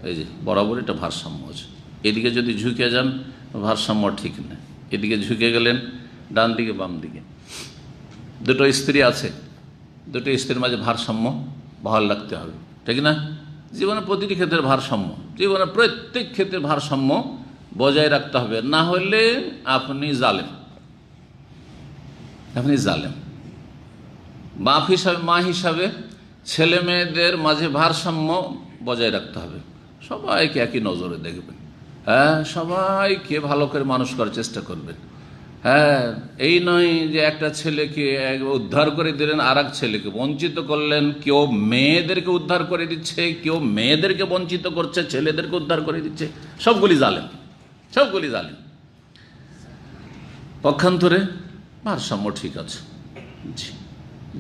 এই যে বরাবর এটা ভারসাম্য আছে। এদিকে যদি ঝুঁকে যান ভারসাম্য ঠিক না, এদিকে ঝুঁকে গেলেন ডান দিকে বাম দিকে। দুটো স্ত্রী আছে, দুটো স্ত্রীর মাঝে ভারসাম্য বহাল রাখতে হবে, ঠিক না? জীবনের প্রতিটি ক্ষেত্রে ভারসাম্য, জীবনের প্রত্যেক ক্ষেত্রে ভারসাম্য বজায় রাখতে হবে, না হলে আপনি জালেম। বাপ হিসাবে, মা হিসাবে ছেলে মেয়েদের মাঝে ভারসাম্য বজায় রাখতে হবে। সবাইকে একই নজরে দেখবেন, হ্যাঁ, সবাইকে ভালো করে মানুষ করার চেষ্টা করবেন। হ্যাঁ, এই নয় যে একটা ছেলেকে উদ্ধার করে দিলেন, আর এক ছেলেকে বঞ্চিত করলেন। কেউ মেয়েদেরকে উদ্ধার করে দিচ্ছে, কেউ মেয়েদেরকে বঞ্চিত করছে, ছেলেদেরকে উদ্ধার করে দিচ্ছে। সবগুলি জালেম। পক্ষান্তরে ভারসাম্য ঠিক আছে। জি,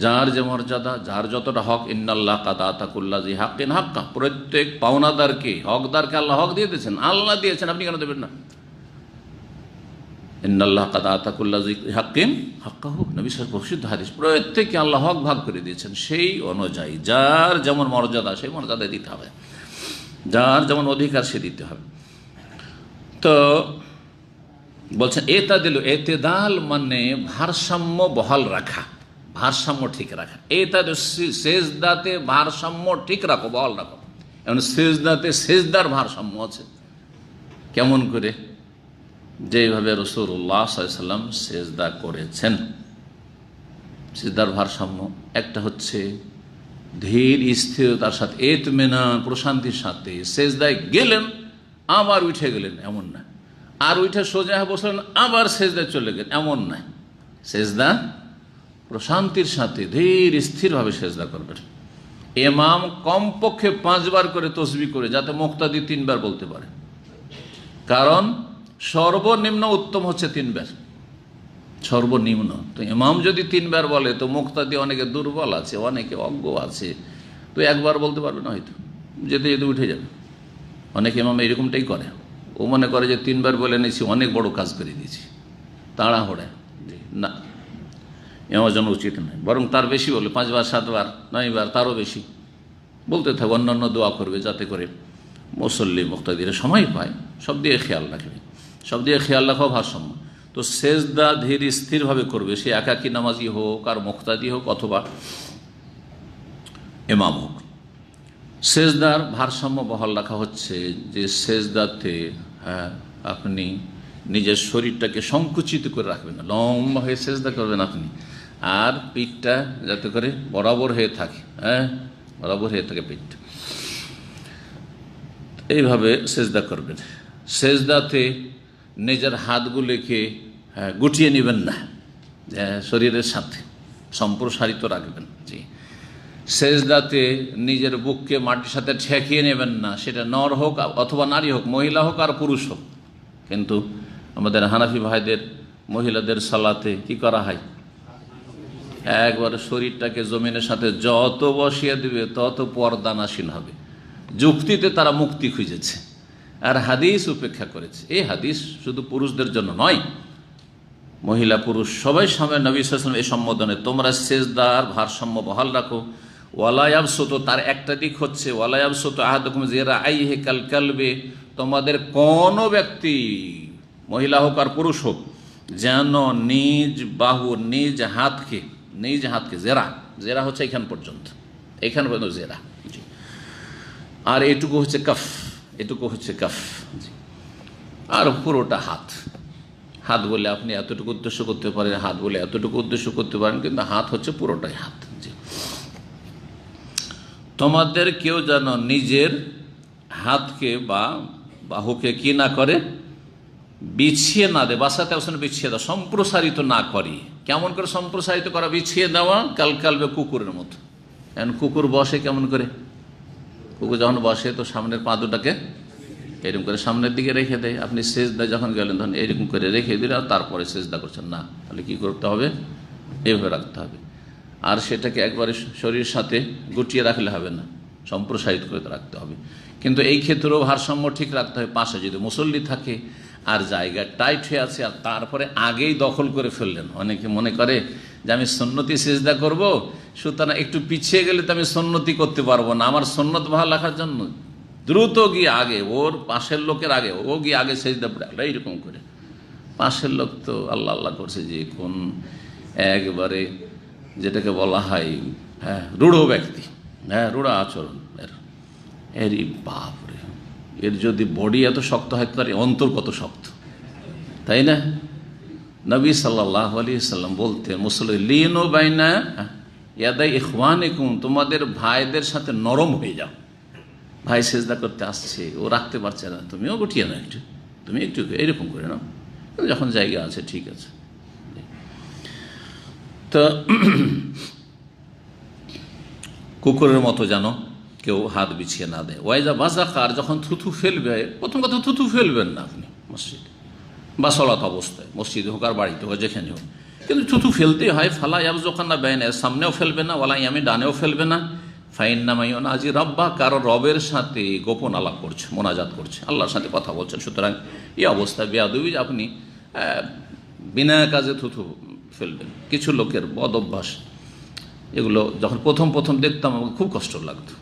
যার যে মর্যাদা, যার যতটা হক, ইন্নাল্লাহ কাদ আতা কুল্লা জি হাক্কিন হাক্কা, প্রত্যেক পাওনাদারকে, হকদারকে আল্লাহ হক দিয়ে দিয়েছেন, আল্লাহ দিয়েছেন, আপনি কেন দেবেন না? ইন্নাল্লাহ কাদ আতা কুল্লা জি হাক্কিন হাক্কাহু, নবী সাল্লাল্লাহু আলাইহি ওয়াসাল্লাম প্রসিদ্ধ হাদিস। প্রত্যেককে আল্লাহ হক ভাগ করে দিয়েছেন, সেই অনুযায়ী যার যেমন মর্যাদা সেই মর্যাদা দিতে হবে, যার যেমন অধিকার সে দিতে হবে। তো বলছেন এতেদাল মানে ভারসাম্য বহাল রাখা, ভারসাম্য ঠিক রাখা। সেজদাতে ভারসাম্য ঠিক রাখো, বহাল রাখো। এমন সেজদাতে সেজদার ভারসাম্য আছে। কেমন করে? যেভাবে রাসূলুল্লাহ সাল্লাল্লাহু আলাইহি ওয়াসাল্লাম সেজদা করেছেন, সেজদার ভারসাম্য একটা হচ্ছে ধীর স্থিরতার সাথে, ইতমিনান, প্রশান্তির সাথে সেজদায় গেলেন, আবার উঠে গেলেন, এমন না। আর উঠে সোজা বসলেন, আবার সেজদায় চলে গেলেন, এমন নাই। সেজদা প্রশান্তির সাথে ধীর স্থিরভাবে সেজদা করবেন। ইমাম কমপক্ষে 5 বার করে তসবিহ করে, যাতে মুক্তাদি 3 বার বলতে পারে। কারণ সর্বনিম্ন উত্তম হচ্ছে 3 বার, সর্বনিম্ন। তো ইমাম যদি 3 বার বলে, তো মুক্তাদি অনেকে দুর্বল আছে, অনেকে অজ্ঞ আছে, তো একবার বলতে পারবে না, হয়তো যেতে যেতে উঠে যাবে। অনেক ইমাম এরকমটাই করে, ও মনে করে যে 3 বার বলে নিয়েছি, অনেক বড় কাজ করে দিয়েছি, তাড়াহুড়া। না, এমন জন্য উচিত নয়, বরং তার বেশি বলে 5 বার 7 বার 9 বার, তারও বেশি বলতে থাকবে। অন্যান্য দোয়া করবে যাতে করে মুসল্লি মুক্তাদিরা সময় পায়। সব দিয়ে খেয়াল রাখবে, সব দিয়ে খেয়াল রাখা ভারসাম্য। তো সেজদা ধীর স্থিরভাবে করবে, সে একাকী নামাজি হোক আর মুক্তাদি হোক অথবা ইমাম হোক। সেজদার ভারসাম্য বহাল রাখা হচ্ছে যে সেজদাতে আপনি নিজের শরীরটাকে সংকুচিত করে রাখবেন না, লম্বা হয়ে সেজদা করবেন আপনি, আর পিঠটা যাতে করে বরাবর হয়ে থাকে, বরাবর হয়ে থাকে পিঠটা, এইভাবে সেজদা করবেন। সেজদাতে নিজের হাতগুলিকে গুটিয়ে নেবেন না, শরীরের সাথে সম্প্রসারিত রাখবেন। জি, সেজদাতে নিজের বুককে মাটির সাথে ঠেকিয়ে নেবেন না, সেটা নর হোক অথবা নারী হোক, মহিলা হোক আর পুরুষ হোক। কিন্তু আমাদের হানাফি ভাইদের মহিলাদের সালাতে কি করা হয়, একবারে শরীরটাকে জমিনের সাথে যত বসিয়ে দিবে তত পর্দা নাশীন হবে। যুক্তিতে তারা মুক্তি খুঁজেছে আর হাদিস উপেক্ষা করেছে। এই হাদিস শুধু পুরুষদের জন্য নয়, মহিলা পুরুষ সবাই সামনে নবী সাল্লাল্লাহু আলাইহি ওয়াসাল্লাম এই সম্বোধনে, তোমরা সেজদার ভারসাম্য বহাল রাখো। ওয়ালা ইয়াবসুতু, তার একটা দিক হচ্ছে ওয়ালা ইয়াবসুতু আহাদুকুম যিরাআইহি কাল কালবি, তোমাদের কোন ব্যক্তি মহিলা হোক আর পুরুষ হোক যেন নিজ বাহু নিজ হাতকে জেরা, জেরা হচ্ছে এখান পর্যন্ত, এখান পর্যন্ত জেরা, আর এটুকু হচ্ছে কাফ, এটুকু হচ্ছে কাফ, আর পুরোটা হাত। হাত বলে আপনি এতটুকু উদ্দেশ্য করতে পারেন, হাত বলে এতটুকু উদ্দেশ্য করতে পারেন, কিন্তু হাত হচ্ছে পুরোটাই হাত। জি, তোমাদের কেউ যেন নিজের হাতকে বা বাহুকে কি না করে, বিছিয়ে না দেয়, বাসাতে আসলে বিছিয়ে দেওয়া, সম্প্রসারিত না করি। কেমন করে সম্প্রসারিত করা, বিছিয়ে দেওয়া? কালবে কুকুরের মতো। এখন কুকুর বসে কেমন করে, কুকুর যখন বসে তো সামনের পা দুটাকে এরকম করে সামনের দিকে রেখে দেয়। আপনি সেজদা যখন গেলেন তখন এরকম করে রেখে দিলে আর তারপরে সেজদা করছেন না, তাহলে কি করতে হবে, এভাবে রাখতে হবে। আর সেটাকে একবারে শরীরের সাথে গুটিয়ে রাখলে হবে না, সম্প্রসারিত করে রাখতে হবে। কিন্তু এই ক্ষেত্রেও ভারসাম্য ঠিক রাখতে হবে। পাশে যদি মুসল্লি থাকে আর জায়গা টাইট হয়ে আছে আর তারপরে আগেই দখল করে ফেললেন, অনেকে মনে করে যে আমি সুন্নতি সেজদা করব, সুতরাং একটু পিছিয়ে গেলে তো আমি সুন্নতি করতে পারবো না, আমার সুন্নত ভালো রাখার জন্য দ্রুত গিয়ে আগে, ওর পাশের লোকের আগে ও গিয়ে আগে সেজদা পড়ে আল্লাহ, এইরকম করে। পাশের লোক তো আল্লাহ আল্লাহ করছে যে কোন একবারে যেটাকে বলা হয় রূঢ় ব্যক্তি, রূঢ় আচরণ এরই বাপরে, এর যদি বডি এত শক্ত হয় তার অন্তর কত শক্ত, তাই না? নবী সাল্লাল্লাহু আলাইহি সাল্লাম বলতেন মুসল্লি লিনু বাইনা ইয়াদাই ইখওয়ানিকুম, তোমাদের ভাইদের সাথে নরম হয়ে যাও। ভাই সেজদা করতে আসছে, ও রাখতে পারছে না, তুমিও গুটিয়ে নাও একটু, তুমি একটু এরকম করে নাও, যখন জায়গা আছে ঠিক আছে। তো কুকুরের মতো যেন কেউ হাত বিছিয়ে না দেয়। ওয়াইজা বাজাকার, যখন থুথু ফেলবে, প্রথম কথা থুথু ফেলবেন না আপনি মসজিদে বা সলাত অবস্থায়, মসজিদে হোক আর বাড়িতে হোক যেখানে হোক, কিন্তু থুথু ফেলতেই হয়। ফালা ইয়াবজুকান্না বাইনা, সামনেও ফেলবে না, ওয়ালা ইয়ামি, ডানেও ফেলবে না। ফাইন্নামাইয়ুন আজি রব্বা, কারো রবের সাথে গোপন আলাপ করছে, মোনাজাত করছে, আল্লাহর সাথে কথা বলছেন। সুতরাং এই অবস্থায় বেয়াদবি, আপনি বিনা কাজে থুথু ফেলবেন। কিছু লোকের বদ অভ্যাস, এগুলো যখন প্রথম দেখতাম আমাকে খুব কষ্ট লাগতো।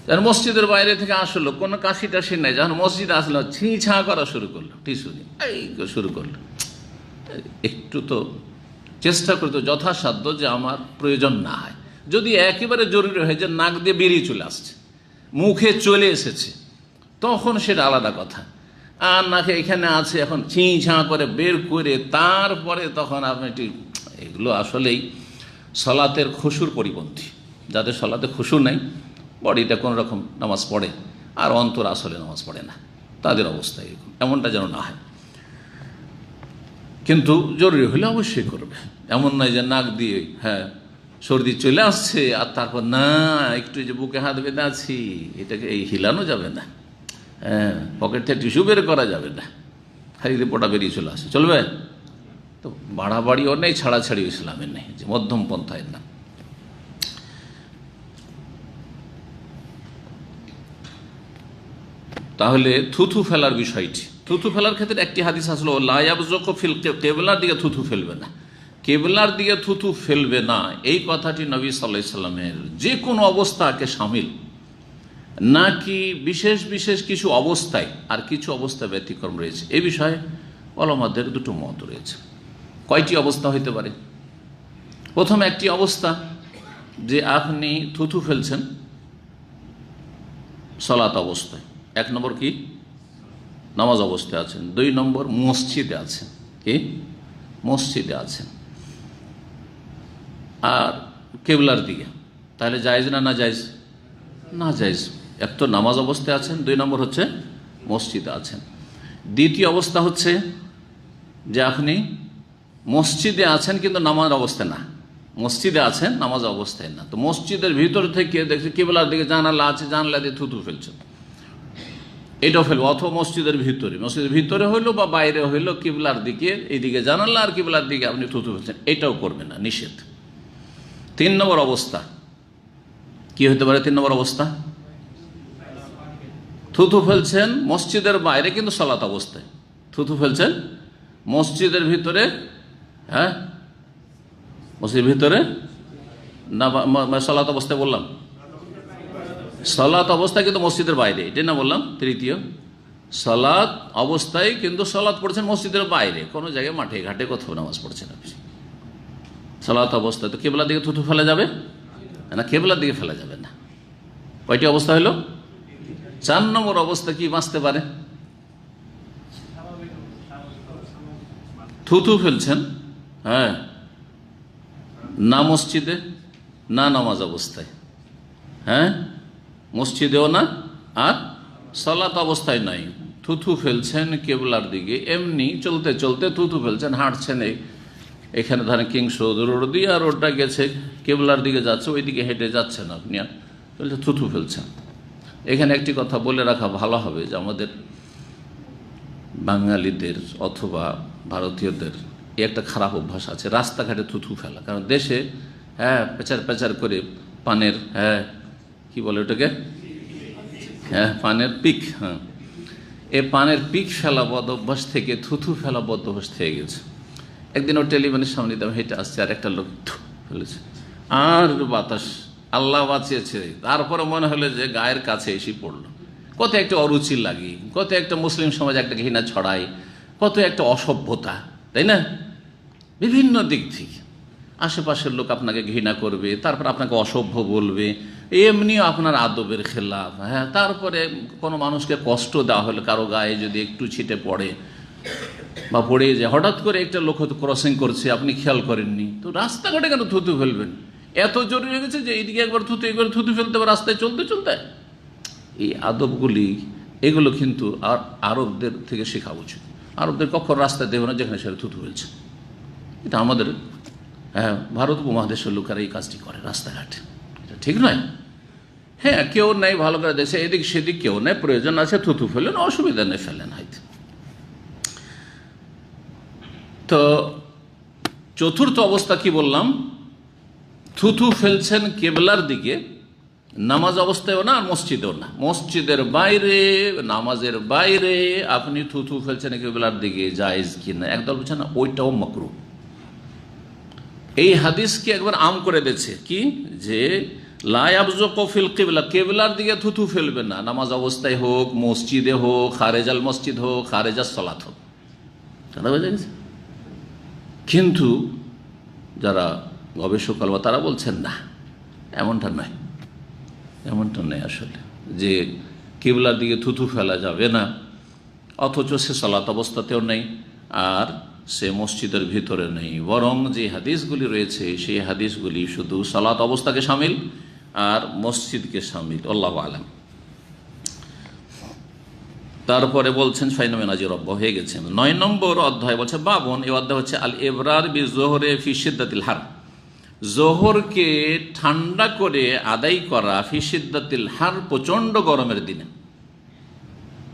যেন মসজিদের বাইরে থেকে আসলো, কোনো কাশি টাশি নেই, যখন মসজিদে আসলো ছিঁ ছাঁ করা শুরু করলো, টিস্যু দিয়ে এই শুরু করলো। একটু তো চেষ্টা করতো যথাসাধ্য যে আমার প্রয়োজন না হয়। যদি একেবারে জরুরি হয় যে নাক দিয়ে বেরিয়ে চলে আসছে, মুখে চলে এসেছে, তখন সেটা আলাদা কথা। আর নাকে এখানে আছে, এখন ছিঁ ছাঁ করে বের করে তারপরে তখন আপনি ঠিক, এগুলো আসলেই সলাতের খুশুর পরিপন্থী। যাদের সলাতে খুশু নাই, বডিটা কোনো রকম নামাজ পড়ে আর অন্তর আসলে নামাজ পড়ে না, তাদের অবস্থা এরকম, এমনটা যেন না হয়। কিন্তু জরুরি হলে অবশ্যই করবে, এমন নয় যে নাক দিয়ে সর্দি চলে আসছে আর তারপর না একটু যে বুকে হাত বেঁধে আছি, এটাকে এই হিলানো যাবে না, হ্যাঁ, পকেট থেকে টিস্যু বের করা যাবে না, খালি রিপোর্টটা বেরিয়ে চলে আসে, চলবে? তো বাড়াবাড়িও নেই, ছাড়াছাড়িও ইসলামের নেই, যে মধ্যম পন্থায় না। তাহলে থুথু ফেলার বিষয়টি, থুথু ফেলার ক্ষেত্রে একটি হাদিস আসলো লা ইয়াবযুকু ফিল কেবলার দিকে থুথু ফেলবে না, কেবলার দিকে থুথু ফেলবে না, এই কথাটি নবী সাল্লাল্লাহু আলাইহি সাল্লামের যে কোনো অবস্থাকে শামিল, নাকি বিশেষ বিশেষ কিছু অবস্থায় আর কিছু অবস্থা ব্যতিক্রম রয়েছে, এই বিষয়ে ওলামাদের দুটো মত রয়েছে। কয়টি অবস্থা হইতে পারে? প্রথম একটি অবস্থা যে আপনি থুথু ফেলছেন সালাত অবস্থায়, এক নম্বর কি নামাজ অবস্থায় আছেন, দুই নম্বর মসজিদে আছেন, কি মসজিদে আছেন আর কেবলার দিকে, তাহলে জায়েজ না জায়েজ? না জায়েজ। এক তো নামাজ অবস্থায় আছেন, দুই নম্বর হচ্ছে মসজিদে আছেন। দ্বিতীয় অবস্থা হচ্ছে যে আপনি মসজিদে আছেন কিন্তু নামাজ অবস্থায় না, মসজিদে আছেন নামাজ অবস্থায় না, তো মসজিদের ভিতর থেকে দেখছি কেবলার দিকে জানালা আছে, জানালা দিয়ে থুতু ফেলছেন, এটাও ফেলবো। অথবা মসজিদের ভিতরে হইলো বা বাইরে হইলো, কিবলার দিকে, এইদিকে জানালা আর কিবলার দিকে আপনি থুতু ফেলছেন, এটাও করবে না, নিষেধ। তিন নম্বর অবস্থা কি হতে পারে? তিন নম্বর অবস্থা থুতু ফেলছেন মসজিদের বাইরে কিন্তু সালাত অবস্থায়, থুতু ফেলছেন মসজিদের ভিতরে, হ্যাঁ মসজিদের ভিতরে না, সালাত অবস্থায় বললাম, সালাত অবস্থায় কিন্তু মসজিদের বাইরে, এটাই না বললাম। তৃতীয়, সালাত অবস্থায় কিন্তু সালাত পড়ছেন মসজিদের বাইরে, কোনো জায়গায় মাঠে ঘাটে কোথাও নামাজ পড়ছেন আপনি, সালাত অবস্থায়, তো কেবলার দিকে থুতু ফেলা যাবে না? কেবলার দিকে ফেলা যাবে না। কয়টি অবস্থা হলো? চার নম্বর অবস্থা কি বাঁচতে পারে? থুতু ফেলছেন, হ্যাঁ, না মসজিদে না নামাজ অবস্থায়, হ্যাঁ মসজিদেও না আর সালাত অবস্থায় নাই, থুতু ফেলছেন কেবলার দিকে, এমনি চলতে চলতে থুতু ফেলছেন, হাঁটছেন, এখানে ধরেন কিংস রোড দিয়ে আর রোডটা গেছে কেবলার দিকে যাচ্ছে, ওই দিকে হেঁটে যাচ্ছেন আপনি, আর থুতু ফেলছেন। এখানে একটি কথা বলে রাখা ভালো হবে যে আমাদের বাঙালিদের অথবা ভারতীয়দের একটা খারাপ অভ্যাস আছে রাস্তাঘাটে থুতু ফেলা, কারণ দেশে, হ্যাঁ, পেচার পেচার করে পানের, হ্যাঁ কি বলে ওটাকে, হ্যাঁ পানের পিক, হ্যাঁ এ পানের পিক ফেলা বদ অভ্যাস থেকে থুতু ফেলা বদ অভ্যাস থেকে গেছে। একদিন ওর টেলিফোনের সামনে দিয়ে হেঁটে আসছে, আর একটা লোক ফেলেছে, আর বাতাস, আল্লাহ বাঁচিয়েছে, তারপরে মনে হলো যে গায়ের কাছে এসে পড়লো। কত একটা অরুচি লাগে, কত একটা মুসলিম সমাজ একটা ঘৃণা ছড়ায়, কত একটা অসভ্যতা, তাই না? বিভিন্ন দিক থেকে আশেপাশের লোক আপনাকে ঘৃণা করবে, তারপর আপনাকে অসভ্য বলবে, এমনিও আপনার আদবের খেলাফ, হ্যাঁ, তারপরে কোনো মানুষকে কষ্ট দেওয়া হলে, কারো গায়ে যদি একটু ছিটে পড়ে বা পড়ে যায়, হঠাৎ করে একটা লোক হয়তো ক্রসিং করছে, আপনি খেয়াল করেননি, তো রাস্তাঘাটে কেন থুতু ফেলবেন? এত জরুরি হয়ে গেছে যে এইদিকে একবার থুতু, একবার থুতু ফেলতে হবে রাস্তায় চলতে চলতে। এই আদবগুলি, এগুলো কিন্তু আর আরবদের থেকে শেখা উচিত। আরবদের কখন রাস্তায় দেবে না যেখানে সেটা থুতু ফেলছে, এটা আমাদের, হ্যাঁ, ভারত উপমহাদেশের লোকেরা এই কাজটি করে রাস্তাঘাটে, এটা ঠিক নয়। হ্যাঁ, কেউ নেই ভালো করে দেখছে, এদিক সেদিক কেউ নেই, প্রয়োজন আছে থুতু ফেলেন, অসুবিধা নেই, ফেলেন হয়তো। তো চতুর্থ অবস্থা কি বললাম? থুতু ফেলছেন কেবলার দিকে, নামাজ অবস্থায়ও না আর মসজিদেও না, মসজিদের বাইরে, নামাজের বাইরে আপনি থুতু ফেলছেন কেবলার দিকে, জায়েজ কিনা? একদল বলছে না, ওইটাও মাকরুহ। এই হাদিসকে একবার আম করে দিয়েছে কি, যে লা ইয়াবযুকু ফিল কিবলা, কেবলার দিকে থুতু ফেলবে না, নামাজ অবস্থায় হোক, মসজিদে হোক, খারেজাল মসজিদ হোক, খারেজাল সালাত হোক, কথা বোঝা গেছে? কিন্তু যারা গবেষক আলবা তারা বলছেন না, এমনটা নয়, এমনটা নয় আসলে, যে কিবলার দিকে থুতু ফেলা যাবে না অথচ সে সালাত অবস্থাতেও নেই আর সে মসজিদের ভিতরে নেই, বরং যে হাদিসগুলি রয়েছে সেই হাদিসগুলি শুধু সালাত অবস্থাকে শামিল আর মসজিদকে শামিল, আল্লাহু আলাম। তারপরে বলছেন ফাইনামেনাজি রব্ব হয়ে গেছে। 9 নম্বর অধ্যায় বলছে বাবন, এই অধ্যায় হচ্ছে আল ইবরার বি যোহরে ফি শিদ্দাতিল হার, জোহরকে ঠান্ডা করে আদায় করা ফি শিদ্দাতিল হার, প্রচণ্ড গরমের দিনে।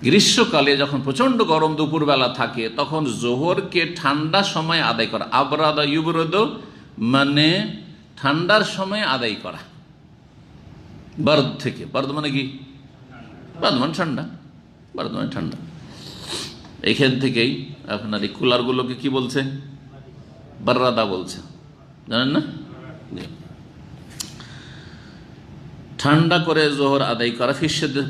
গ্রীষ্মকালে যখন প্রচণ্ড গরম দুপুরবেলা থাকে তখন জোহরকে ঠান্ডা সময় আদায় করা। আবরাদা ইউবরদ মানে ঠান্ডার সময় আদায় করা। বারদ থেকে, বারদ মানে কি? বারদ মানে ঠান্ডা, বারদ মানে ঠান্ডা। এইখান থেকেই আপনার এই কুলারগুলোকে কি বলছে? বাররাদা বলছে, জানেন না? ঠান্ডা করে জোহর আদায় করা ফিসেদের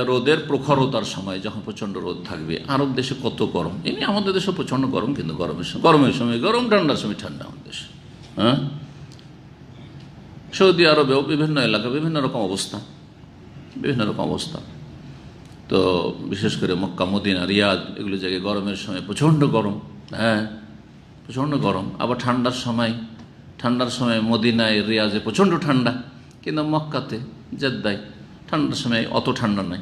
রোদের প্রখরতার সময়, যখন প্রচণ্ড রোদ থাকবে। আরব দেশে কত গরম, এমনি আমাদের দেশে প্রচণ্ড গরম, কিন্তু গরমের সময় গরম, ঠান্ডার সময় ঠান্ডা আমাদের দেশে। হ্যাঁ, সৌদি আরবেও বিভিন্ন এলাকা বিভিন্ন রকম অবস্থা, বিভিন্ন রকম অবস্থা। তো বিশেষ করে মক্কা, মদিনা, রিয়াদ এগুলো জায়গায় গরমের সময় প্রচণ্ড গরম। হ্যাঁ, প্রচণ্ড গরম। আবার ঠান্ডার সময় মদিনায়, রিয়াজে প্রচণ্ড ঠান্ডা, কিন্তু মক্কাতে, জেদ্দায় ঠান্ডার সময় অত ঠান্ডা নাই।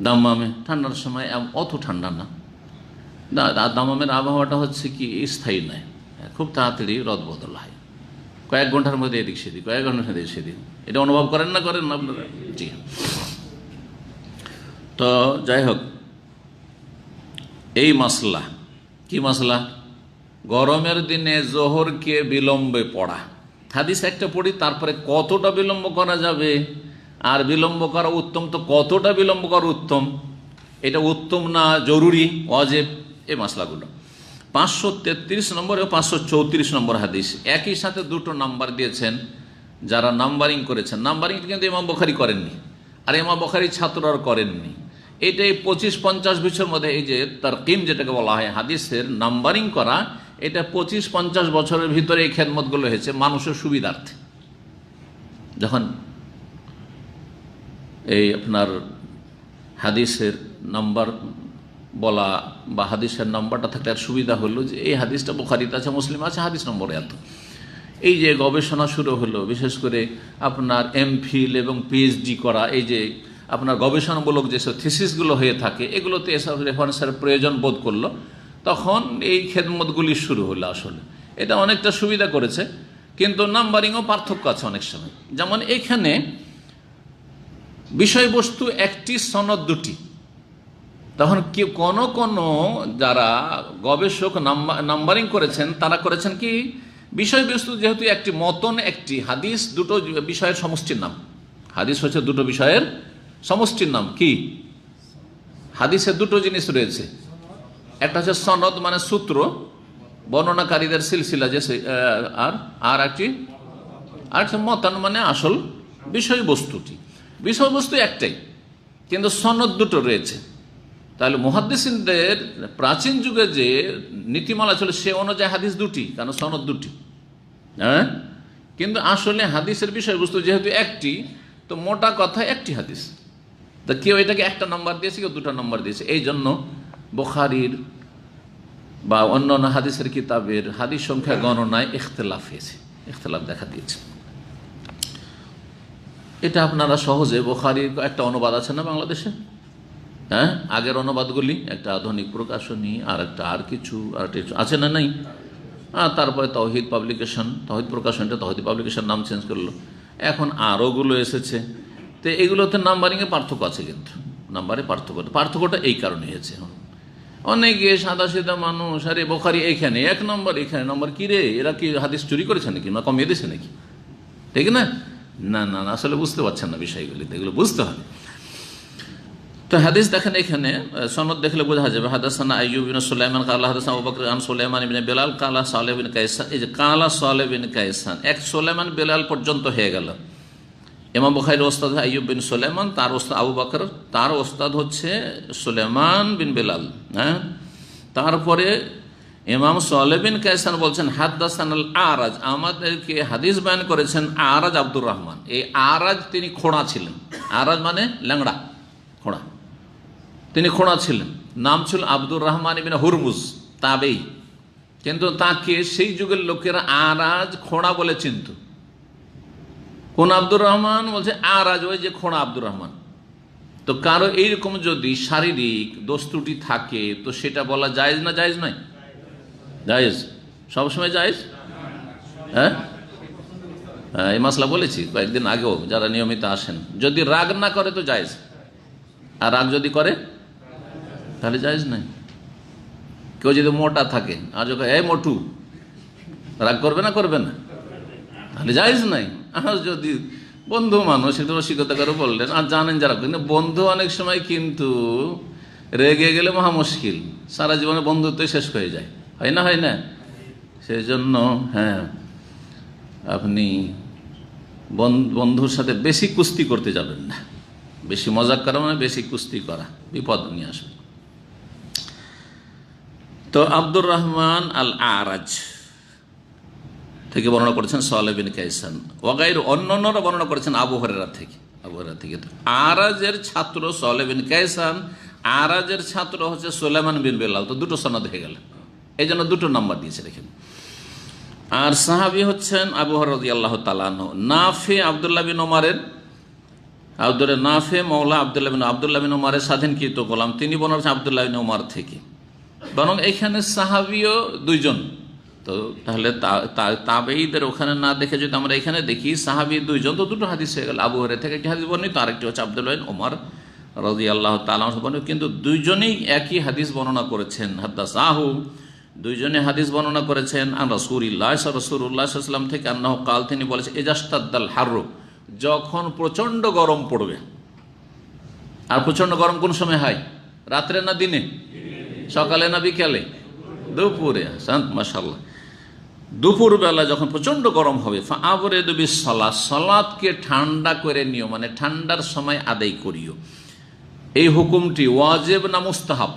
দাম্মামে ঠান্ডার সময় অত ঠান্ডা না। দাম্মামের আবহাওয়াটা হচ্ছে কি স্থায়ী নয়, খুব তাড়াতাড়ি রদবদল হয়, কয়েক ঘন্টার মধ্যে এদিক সেদিক, কয়েক ঘন্টার মধ্যে সেদিক। এটা অনুভব করেন না আপনারা? জি। তো যাই হোক, এই মাসলা, কি মাসলা? গরমের দিনে জোহরকে বিলম্বে পড়া। হাদিস একটা পড়ি, তারপরে কতটা বিলম্ব করা যাবে, আর বিলম্ব করা উত্তম তো কতটা বিলম্ব করা উত্তম, এটা উত্তম না জরুরি, ওয়াজিব, এই মাসলাগুলো 533 নম্বর এবং 534 নম্বর হাদিস। একই সাথে দুটো নাম্বার দিয়েছেন যারা নাম্বারিং করেছেন। নাম্বারিং কিন্তু ইমাম বুখারী করেননি, আর ইমাম বুখারীর ছাত্ররা করেননি। এটাই 25-50 বছরের মধ্যে, এই যে তারকিম যেটাকে বলা হয় হাদিসের নাম্বারিং করা, এটা 25-50 বছরের ভিতরে এই খেদমতগুলো হয়েছে মানুষের সুবিধার্থে। যখন এই আপনার হাদিসের নাম্বার বলা বা হাদিসের নাম্বারটা থাকলে আর সুবিধা হলো যে এই হাদিসটা বুখারীতে আছে, মুসলিম আছে, হাদিস নম্বরে এত। এই যে গবেষণা শুরু হলো, বিশেষ করে আপনার এমফিল এবং পিএইচডি করা, এই যে আপনার গবেষণামূলক যেসব থিসিসগুলো হয়ে থাকে, এগুলোতে এসব রেফারেন্সের প্রয়োজন বোধ করলো, তখন এই খেদমতগুলি শুরু হলো। আসলে এটা অনেকটা সুবিধা করেছে, কিন্তু নাম্বারিংও পার্থক্য আছে অনেক সময়। যেমন এখানে বিষয়বস্তু একটি, সনদ দুটি। তখন কি কোন যারা গবেষক নাম্বারিং করেছেন, তারা করেছেন কি, বিষয়বস্তু যেহেতু একটি, মতন একটি, হাদিস দুটো বিষয়ের সমষ্টির নাম। হাদিস হচ্ছে দুটো বিষয়ের সমষ্টির নাম। কি? হাদিসের দুটো জিনিস রয়েছে, একটা হচ্ছে সনদ মানে সূত্র, বর্ণনাকারীদের সিলসিলা, যে আর একটি মতান মানে আসল বিষয়বস্তুটি। বিষয়বস্তু একটাই, কিন্তু সনদ দুটো রয়েছে। তাহলে মুহাদ্দিসিনদের প্রাচীন যুগে যে নীতিমালা ছিল সে অনুযায়ী হাদিস দুটি, কারণ সনদ দুটি। হ্যাঁ, কিন্তু আসলে হাদিসের বিষয়বস্তু যেহেতু একটি, তো মোটা কথা একটি হাদিস। তা কেউ এটাকে একটা নাম্বার দিয়েছে, কেউ দুটো নাম্বার দিয়েছে। এই জন্য বুখারীর বা অন্যান্য হাদিসের কিতাবের হাদিস সংখ্যা গণনায় ইখতিলাফ হয়েছে, ইখতিলাফ দেখা দিয়েছে। এটা আপনারা সহজে, বুখারীর একটা অনুবাদ আছে না বাংলাদেশে? হ্যাঁ, আগের অনুবাদগুলি, একটা আধুনিক প্রকাশনী, আর একটা আর কিছু আছে না? নাই। তারপরে তাওহীদ পাবলিকেশন, তাওহীদ প্রকাশনটা তাওহীদ পাবলিকেশন নাম চেঞ্জ করলো, এখন আরোগুলো এসেছে। তো এগুলোতে নাম্বারিংয়ে পার্থক্য আছে, কিন্তু নাম্বারে পার্থক্যটা এই কারণে হয়েছে। অনেকে সাদা সিধা মানুষ, আরে বুখারী এইখানে 1 নম্বর, এখানে নম্বর, কি রে, এরা কি হাদিস চুরি করেছে নাকি, না কমিয়ে দিয়েছে নাকি? ঠিক না? না, আসলে বুঝতে পারছেন না বিষয়গুলি, এগুলো বুঝতে হবে। তো হাদিস দেখেন, এখানে সনদ দেখলে বোঝা যাবে। হাদাসানা আইয়ুব বিন সুলাইমান কালা হাদাসানা আবু বকর আন সুলাইমান ইবনে বেলাল কালা সালেহ বিন কায়সান। এই যে কালা সালেহ বিন কায়সান, এক সুলাইমান বেলাল পর্যন্ত হয়ে গেল। ইমাম বুখারীর ওস্তাদ আইয়ুব বিন সুলাইমান, তার ওস্তাদ আবু বকর, তার ওস্তাদ হচ্ছে সুলাইমান বিন বেলাল। হ্যাঁ, তারপরে ইমাম সালেহ বিন কায়সান বলছেন হাদাসানাল আরাজ, আমাদেরকে হাদিস বয়ান করেছেন আরাজ আব্দুর রহমান। এই আরাজ তিনি খোঁড়া ছিলেন। আরাজ মানে ল্যাংড়া, খোঁড়া। তিনি খোঁড়া ছিলেন, নাম ছিল আব্দুর রহমান ইবনে হুরমুজ, তাবেই। কিন্তু তাকে সেই যুগের লোকেরা আরাজ, খোঁড়া বলে চিনত। কোন আব্দুর রহমান? বলছে আরাজ, ওই যে খোঁড়া আব্দুর রহমান। তো কারো এইরকম যদি শারীরিক দোষ ত্রুটি থাকে, তো সেটা বলা জায়েজ না জায়েজ নয়? জায়েজ, সবসময় জায়েজ। হ্যাঁ, এই মাসলা বলেছি কয়েকদিন আগেও, যারা নিয়মিত আসেন, যদি রাগ না করে তো জায়েজ, আর রাগ যদি করে তাহলে জায়েজ নাই। কেউ যদি মোটা থাকে আর যখন এই মোটু, রাগ করবে না করবে না, তাহলে জায়েজ নাই। আর যদি বন্ধু মানুষ একটু রসিকতা করে বললেন, আর জানেন যারা, কিন্তু বন্ধু অনেক সময় কিন্তু রেগে গেলে মহা মুশকিল, সারা জীবনে বন্ধুত্ব শেষ হয়ে যায়, হয় না হয় না? সেই জন্য হ্যাঁ, আপনি বন্ধুর সাথে বেশি কুস্তি করতে যাবেন না। বেশি মজাক করা মানে বেশি কুস্তি করা, বিপদ নিয়ে আসবে। তো আব্দুর রহমান আল আরাজ থেকে বর্ণনা করেছেন সালেহ বিন কাইসান, ওয়াগাইর অন্যান্যরা বর্ণনা করেছেন আবু হুরায়রা থেকে। তো আরাজের ছাত্র সালেহ বিন কাইসান, আরাজের ছাত্র হচ্ছে সুলাইমান বিন বিলাল। তো দুটো সনদ হয়ে গেল, এই জন্য দুটো নাম্বার দিয়েছে দেখেন। আর সাহাবী হচ্ছেন আবু হুরায়রা রাদিয়াল্লাহু তাআলা আনহু। নাফি আব্দুল্লাহ বিন ওমরের, নাফি মওলা আব্দুল্লাহ বিন ওমরের স্বাধীনকৃত গোলাম, তিনি বর্ণনা করেছেন আব্দুল্লাহ বিন ওমর থেকে। বরং এখানে সাহাবীও দুইজন। তো তাহলে তাবেঈদের ওখানে না দেখে যদি আমরা এখানে দেখি সাহাবী দুইজন, তো দুটো হাদিস হয়ে গেল। আবু হুরায়রা থেকে একটি হাদিস বর্ণিত, আরেকটি হচ্ছে আব্দুল্লাহ বিন ওমর রাদিয়াল্লাহু তাআলা আনহু বর্ণিত, কিন্তু দুইজনেই একই হাদিস বর্ণনা করেছেন। হাদাসাহু, দুইজনে হাদিস বর্ণনা করেছেন আন রাসূলিল্লাহ সাল্লাল্লাহু আলাইহি ওয়াসাল্লাম থেকে, আন্নাহু কাল, তিনি বলেছেন, ইজাস্তাদ্দাল হাররু, যখন প্রচণ্ড গরম পড়বে। আর প্রচণ্ড গরম কোন সময় হয়? রাত্রে না দিনে? সকালে না বিকালে? দুপুরে। মাশাআল্লাহ, দুপুর বেলা যখন প্রচণ্ড গরম হবে, ফাআবরিদু বিসসালাত, সালাতকে ঠান্ডা করে নিও, মানে ঠান্ডার সময় আদায় করিও। এই হুকুমটি ওয়াজিব না মুস্তাহাব?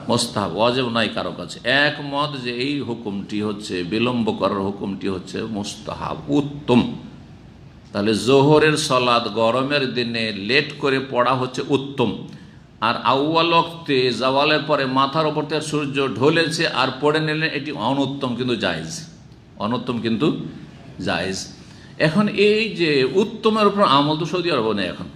মুস্তাহাব, ওয়াজিব নাই কারো কাছে। একমত যে এই হুকুমটি হচ্ছে, বিলম্ব করার হুকুমটি হচ্ছে মুস্তাহাব, উত্তম। তাহলে জোহরের সালাত গরমের দিনে লেট করে পড়া হচ্ছে উত্তম। আর আউয়াল ওয়াক্তে জাওয়ালের পরে মাথার ওপর থেকে সূর্য ঢলেছে আর পড়ে নিলেন, এটি অনুত্তম কিন্তু জায়েজ, অনুত্তম কিন্তু জায়েজ। এখন এই যে উত্তমের উপর আমল তো সৌদি আরব নেই এখন,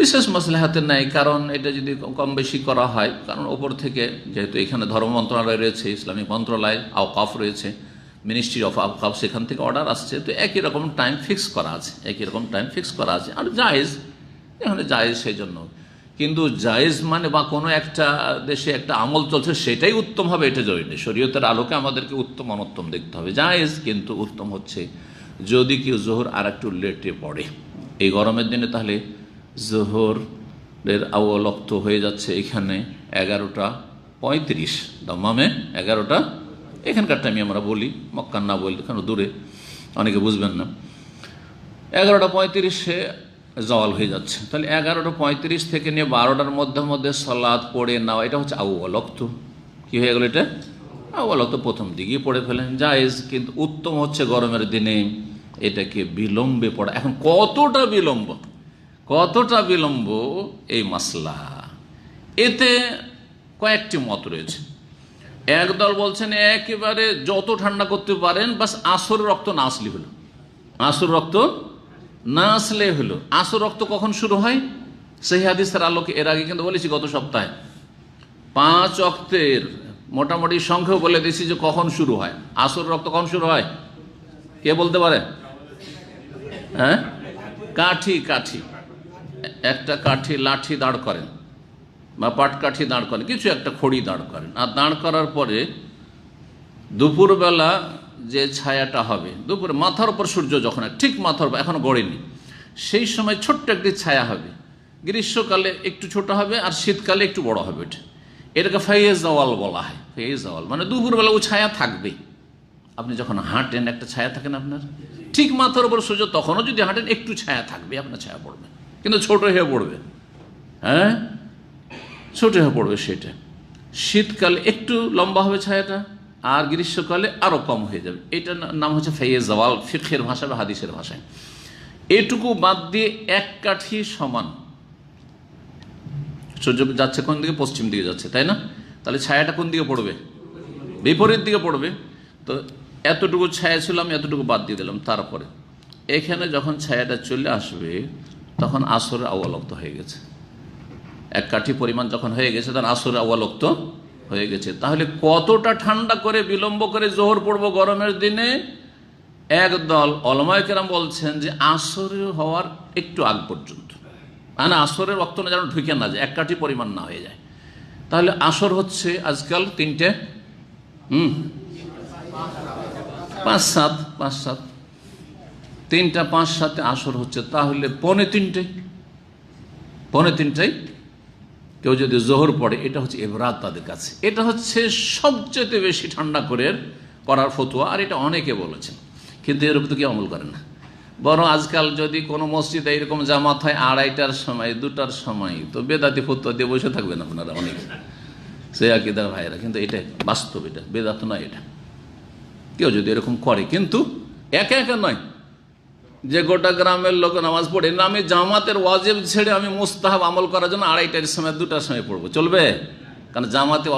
বিশেষ মাসলাহাতে নাই। কারণ এটা যদি কম বেশি করা হয়, কারণ ওপর থেকে যেহেতু এখানে ধর্ম মন্ত্রণালয় রয়েছে, ইসলামিক মন্ত্রণালয়, আওকাফ রয়েছে, মিনিস্ট্রি অফ আওকাফ, সেখান থেকে অর্ডার আসছে, তো একই রকম টাইম ফিক্স করা আছে, একই রকম টাইম ফিক্স করা আছে। আর জায়েজ, এখানে জায়েজ সেই জন্য। কিন্তু জায়েজ মানে বা কোনো একটা দেশে একটা আমল চলছে সেটাই উত্তম হবে এটা জরুরি নেই। শরীয়তের আলোকে আমাদেরকে উত্তম অনুত্তম দেখতে হবে। জায়েজ কিন্তু উত্তম হচ্ছে যদি কেউ জোহর আর একটু লেটে পড়ে এই গরমের দিনে, তাহলে জোহরের আউয়াল ওয়াক্ত হয়ে যাচ্ছে এখানে 11:35, দাম্মামে 11টা, এখানকার টাইমে আমরা বলি, মক্কার না বলি, কারণ দূরে অনেকে বুঝবেন না। 11:35 জাওয়াল হয়ে যাচ্ছে, তাহলে 11:35 থেকে নিয়ে 12টার মধ্যে সালাত পড়ে নেওয়া, এটা হচ্ছে আউয়াল ওয়াক্ত। কি হয়ে গেল এটা? আউয়াল ওয়াক্ত, প্রথম দিকেই পড়ে ফেলেন, জায়েজ। কিন্তু উত্তম হচ্ছে গরমের দিনে এটাকে বিলম্বে পড়া। এখন কতটা বিলম্ব এই মাসলা, এতে কয়েকটি মত রয়েছে। একদল বলছেন একেবারে যত ঠান্ডা করতে পারেন, বাস আসর রক্ত না আসলে হলো, আসর রক্ত না আসলে হলো। আসর রক্ত কখন শুরু হয়? সেই হাদিসের আলোকে এর আগে কিন্তু বলেছি গত সপ্তাহে, 5 ওয়াক্তের মোটামুটি সংখ্যাও বলে দিয়েছি যে কখন শুরু হয় আসর রক্ত। কখন শুরু হয় কে বলতে পারে? হ্যাঁ, কাঠি, একটা কাঠি লাঠি দাঁড় করেন বা পাটকাঠি দাঁড় করেন, কিছু একটা খড়ি দাঁড় করেন, আর দাঁড় করার পরে দুপুরবেলা যে ছায়াটা হবে, দুপুরে মাথার উপর সূর্য যখন ঠিক মাথার উপর, এখনো গড়েনি, সেই সময় ছোট্ট একটি ছায়া হবে। গ্রীষ্মকালে একটু ছোট হবে আর শীতকালে একটু বড় হবে। এটাকে ফাইয়ে জাওয়াল বলা হয়। ফাইয়ে জাওয়াল মানে দুপুরবেলা ও ছায়া থাকবে। আপনি যখন হাঁটেন একটা ছায়া থাকেন আপনার, ঠিক মাথার উপর সূর্য, তখনও যদি হাঁটেন একটু ছায়া থাকবে, আপনার ছায়া পড়বে, কিন্তু ছোট হয়ে পড়বে। হ্যাঁ, ছোট হয়ে পড়বে সেটা। শীতকালে একটু লম্বা হবে ছায়াটা, আর গ্রীষ্মকালে আরও কম হয়ে যাবে। এটার নাম হচ্ছে ফাইয়ে জাওয়াল, ফিকহের ভাষা বা হাদিসের ভাষায়। এটুকু বাদ দিয়ে এক কাঠি সমান সূর্য যাচ্ছে কোন দিকে? পশ্চিম দিকে যাচ্ছে, তাই না? তাহলে ছায়াটা কোন দিকে পড়বে? বিপরীত দিকে পড়বে। তো এতটুকু ছায়া ছিল, আমি এতটুকু বাদ দিয়ে দিলাম। তারপরে এখানে যখন ছায়াটা চলে আসবে, তখন আসরের আউয়াল ওয়াক্ত হয়ে গেছে। এক কাঠি পরিমাণ যখন হয়ে গেছে, তখন আসরের আউয়াল ওয়াক্ত হয়ে গেছে। তাহলে কতটা ঠান্ডা করে বিলম্ব করে জোহর পড়বো গরমের দিনে? একদল ওলামায়ে কেরাম বলছেন যে আসরের হওয়ার একটু আগ পর্যন্ত, মানে আসরের ওয়াক্ত না যেন ঢুকে না যায়, এক কাঠি পরিমাণ না হয়ে যায়। তাহলে আসর হচ্ছে আজকাল 3টে 5-7 3টা 5-7 আসর হচ্ছে। তাহলে 2:45 কেউ যদি জোহর পড়ে, এটা হচ্ছে এবরাত তাদের কাছে, এটা হচ্ছে সবচেয়ে বেশি ঠান্ডা করে করার ফতোয়া। আর এটা অনেকে বলেছেন, কিন্তু এর উপর তো কেউ আমল করে না। বরং আজকাল যদি কোনো মসজিদে এরকম জামাত হয় 2:30টার সময় 2টার সময়, তো বেদাতি ফতোয়া দিয়ে বসে থাকবেন আপনারা অনেকে, সে আকিদার ভাইয়েরা। কিন্তু এটা বাস্তব, এটা বেদাত নয়। এটা কেউ যদি এরকম করে, কিন্তু একা একা নয় যে গোটা গ্রামের লোক নামাজ পড়ে না, আমি জামাতের ওয়াজিব ছেড়ে আমি মুস্তাহাব আমল করার জন্য 2:30টার সময় 2টার সময় পড়বো, চলবে? কারণ জামাতে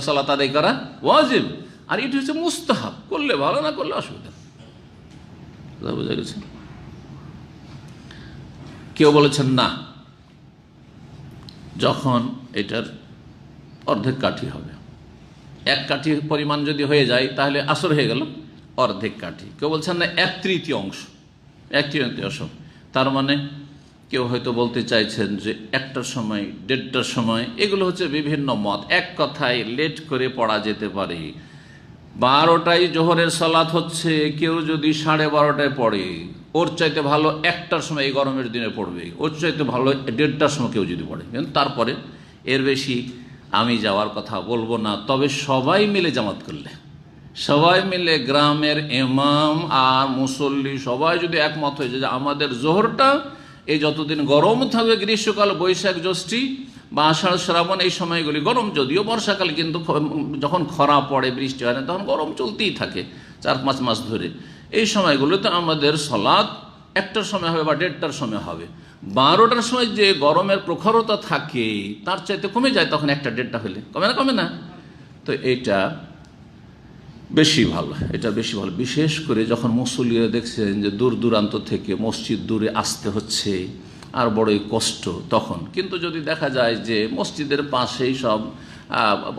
সালাত আদায় করা ওয়াজিব, আর এটা হচ্ছে মুস্তাহাব, করলে ভালো, না করলে অসুবিধা। বুঝা গেছে? কেউ বলেছেন না, যখন এটার অর্ধেক কাঠি হবে, 1 কাঠি পরিমাণ যদি হয়ে যায় তাহলে আসর হয়ে গেল, অর্ধেক কাঠি। কেউ বলছেন না 1/3 অংশ, 1/3 অংশ। তার মানে কেউ হয়তো বলতে চাইছেন যে 1টার সময় 1:30টার সময়, এগুলো হচ্ছে বিভিন্ন মত। এক কথায় লেট করে পড়া যেতে পারে। 12টায় জোহরের সালাত হচ্ছে, কেউ যদি 12:30টায় পড়ে, ওর চাইতে ভালো 1টার সময় এই গরমের দিনে পড়বে, ওর চাইতে ভালো 1:30টার সময় কেউ যদি পড়ে। কিন্তু তারপরে এর বেশি আমি যাওয়ার কথা বলবো না। তবে সবাই মিলে জামাত করলে, সবাই মিলে গ্রামের ইমাম আর মুসল্লি সবাই যদি একমত হয়ে যায় যে আমাদের জোহরটা এই যতদিন গরম থাকবে, গ্রীষ্মকাল, বৈশাখ, জ্যৈষ্ঠী বা আষাঢ় শ্রাবণ, এই সময়গুলি গরম, যদিও বর্ষাকাল, কিন্তু যখন খরা পড়ে, বৃষ্টি হয় না, তখন গরম চলতেই থাকে 4-5 মাস ধরে। এই সময়গুলোতে আমাদের সালাত 1টার সময় হবে বা 1:30টার সময় হবে। 12টার সময় যে গরমের প্রখরতা থাকে তার চাইতে কমে যায় তখন 1টা 1:30টা হলে, কমে না? তো এইটা বেশি ভালো, এটা বেশি ভালো। বিশেষ করে যখন মুসল্লিরা দেখছেন যে দূর দূরান্ত থেকে মসজিদ দূরে আসতে হচ্ছে আর বড়ই কষ্ট, তখন। কিন্তু যদি দেখা যায় যে মসজিদের পাশেই সব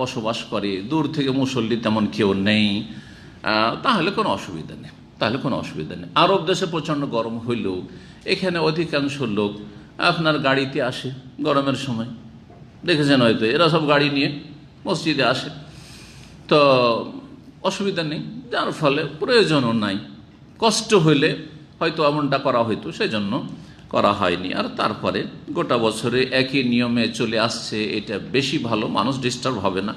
বসবাস করে, দূর থেকে মুসল্লি তেমন কেউ নেই, তাহলে কোনো অসুবিধা নেই, আরব দেশে প্রচণ্ড গরম হইলেও এখানে অধিকাংশ লোক আপনার গাড়িতে আসে গরমের সময়, দেখেছেন হয়তো, এরা সব গাড়ি নিয়ে মসজিদে আসে, তো অসুবিধা নেই, যার ফলে প্রয়োজনও নাই। কষ্ট হইলে হয়তো এমনটা করা হইতো, সেই জন্য করা হয়নি। আর তারপরে গোটা বছরে একই নিয়মে চলে আসছে, এটা বেশি ভালো, মানুষ ডিস্টার্ব হবে না,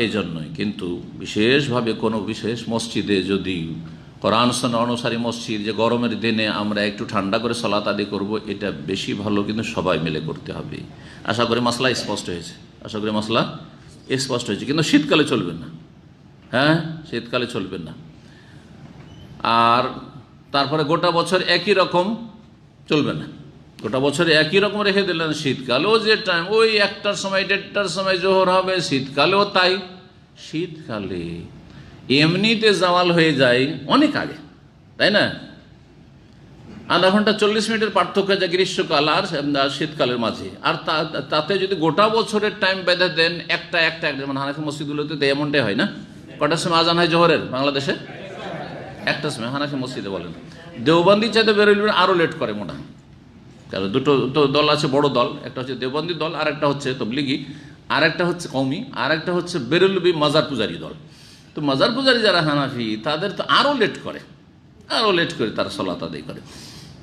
এই জন্যই। কিন্তু বিশেষভাবে কোনো বিশেষ মসজিদে যদি কোরআন সুন্নাহ অনুসারী মসজিদ, যে গরমের দিনে আমরা একটু ঠান্ডা করে সালাত আদায় করব, এটা বেশি ভালো, কিন্তু সবাই মিলে করতে হবে। আশা করি মাসলা স্পষ্ট হয়েছে, কিন্তু শীতকালে চলবে না, শীতকালে চলবে না। আর তারপরে গোটা বছর একই রকম চলবে না, গোটা বছরে একই রকম রেখে দিলেন। শীতকালেও যে টাইম, ওই 1টার সময় 1:30টার সময় জোহর হবে, শীতকালেও তাই। শীতকালে এমনিতে জাওয়াল হয়ে যায় অনেক আগে, তাই না? আধা ঘন্টা 40 মিনিটের পার্থক্য আছে গ্রীষ্মকাল আর শীতকালের মাঝে। আর তাতে যদি গোটা বছরের টাইম বেঁধে দেন, একটা মানে হানাফি মসজিদগুলোতে এমনটাই হয় না? কটার সময় আজান হয় জোহরের বাংলাদেশে? 1টার সময় হানাফি মসজিদে বলেন। দেওবন্দি চাইতে বেরোলেন আরও লেট করে মোটা, কারণ দুটো দল আছে, বড় দল, একটা হচ্ছে দেওবন্দি দল, আর একটা হচ্ছে তবলিগি, আর একটা হচ্ছে কওমি, আর একটা হচ্ছে বেরেলভি মাজার পূজারী দল। তো মাজার পূজারী যারা হানাফি, তাদের তো আরও লেট করে তারা সালাত আদায় করে।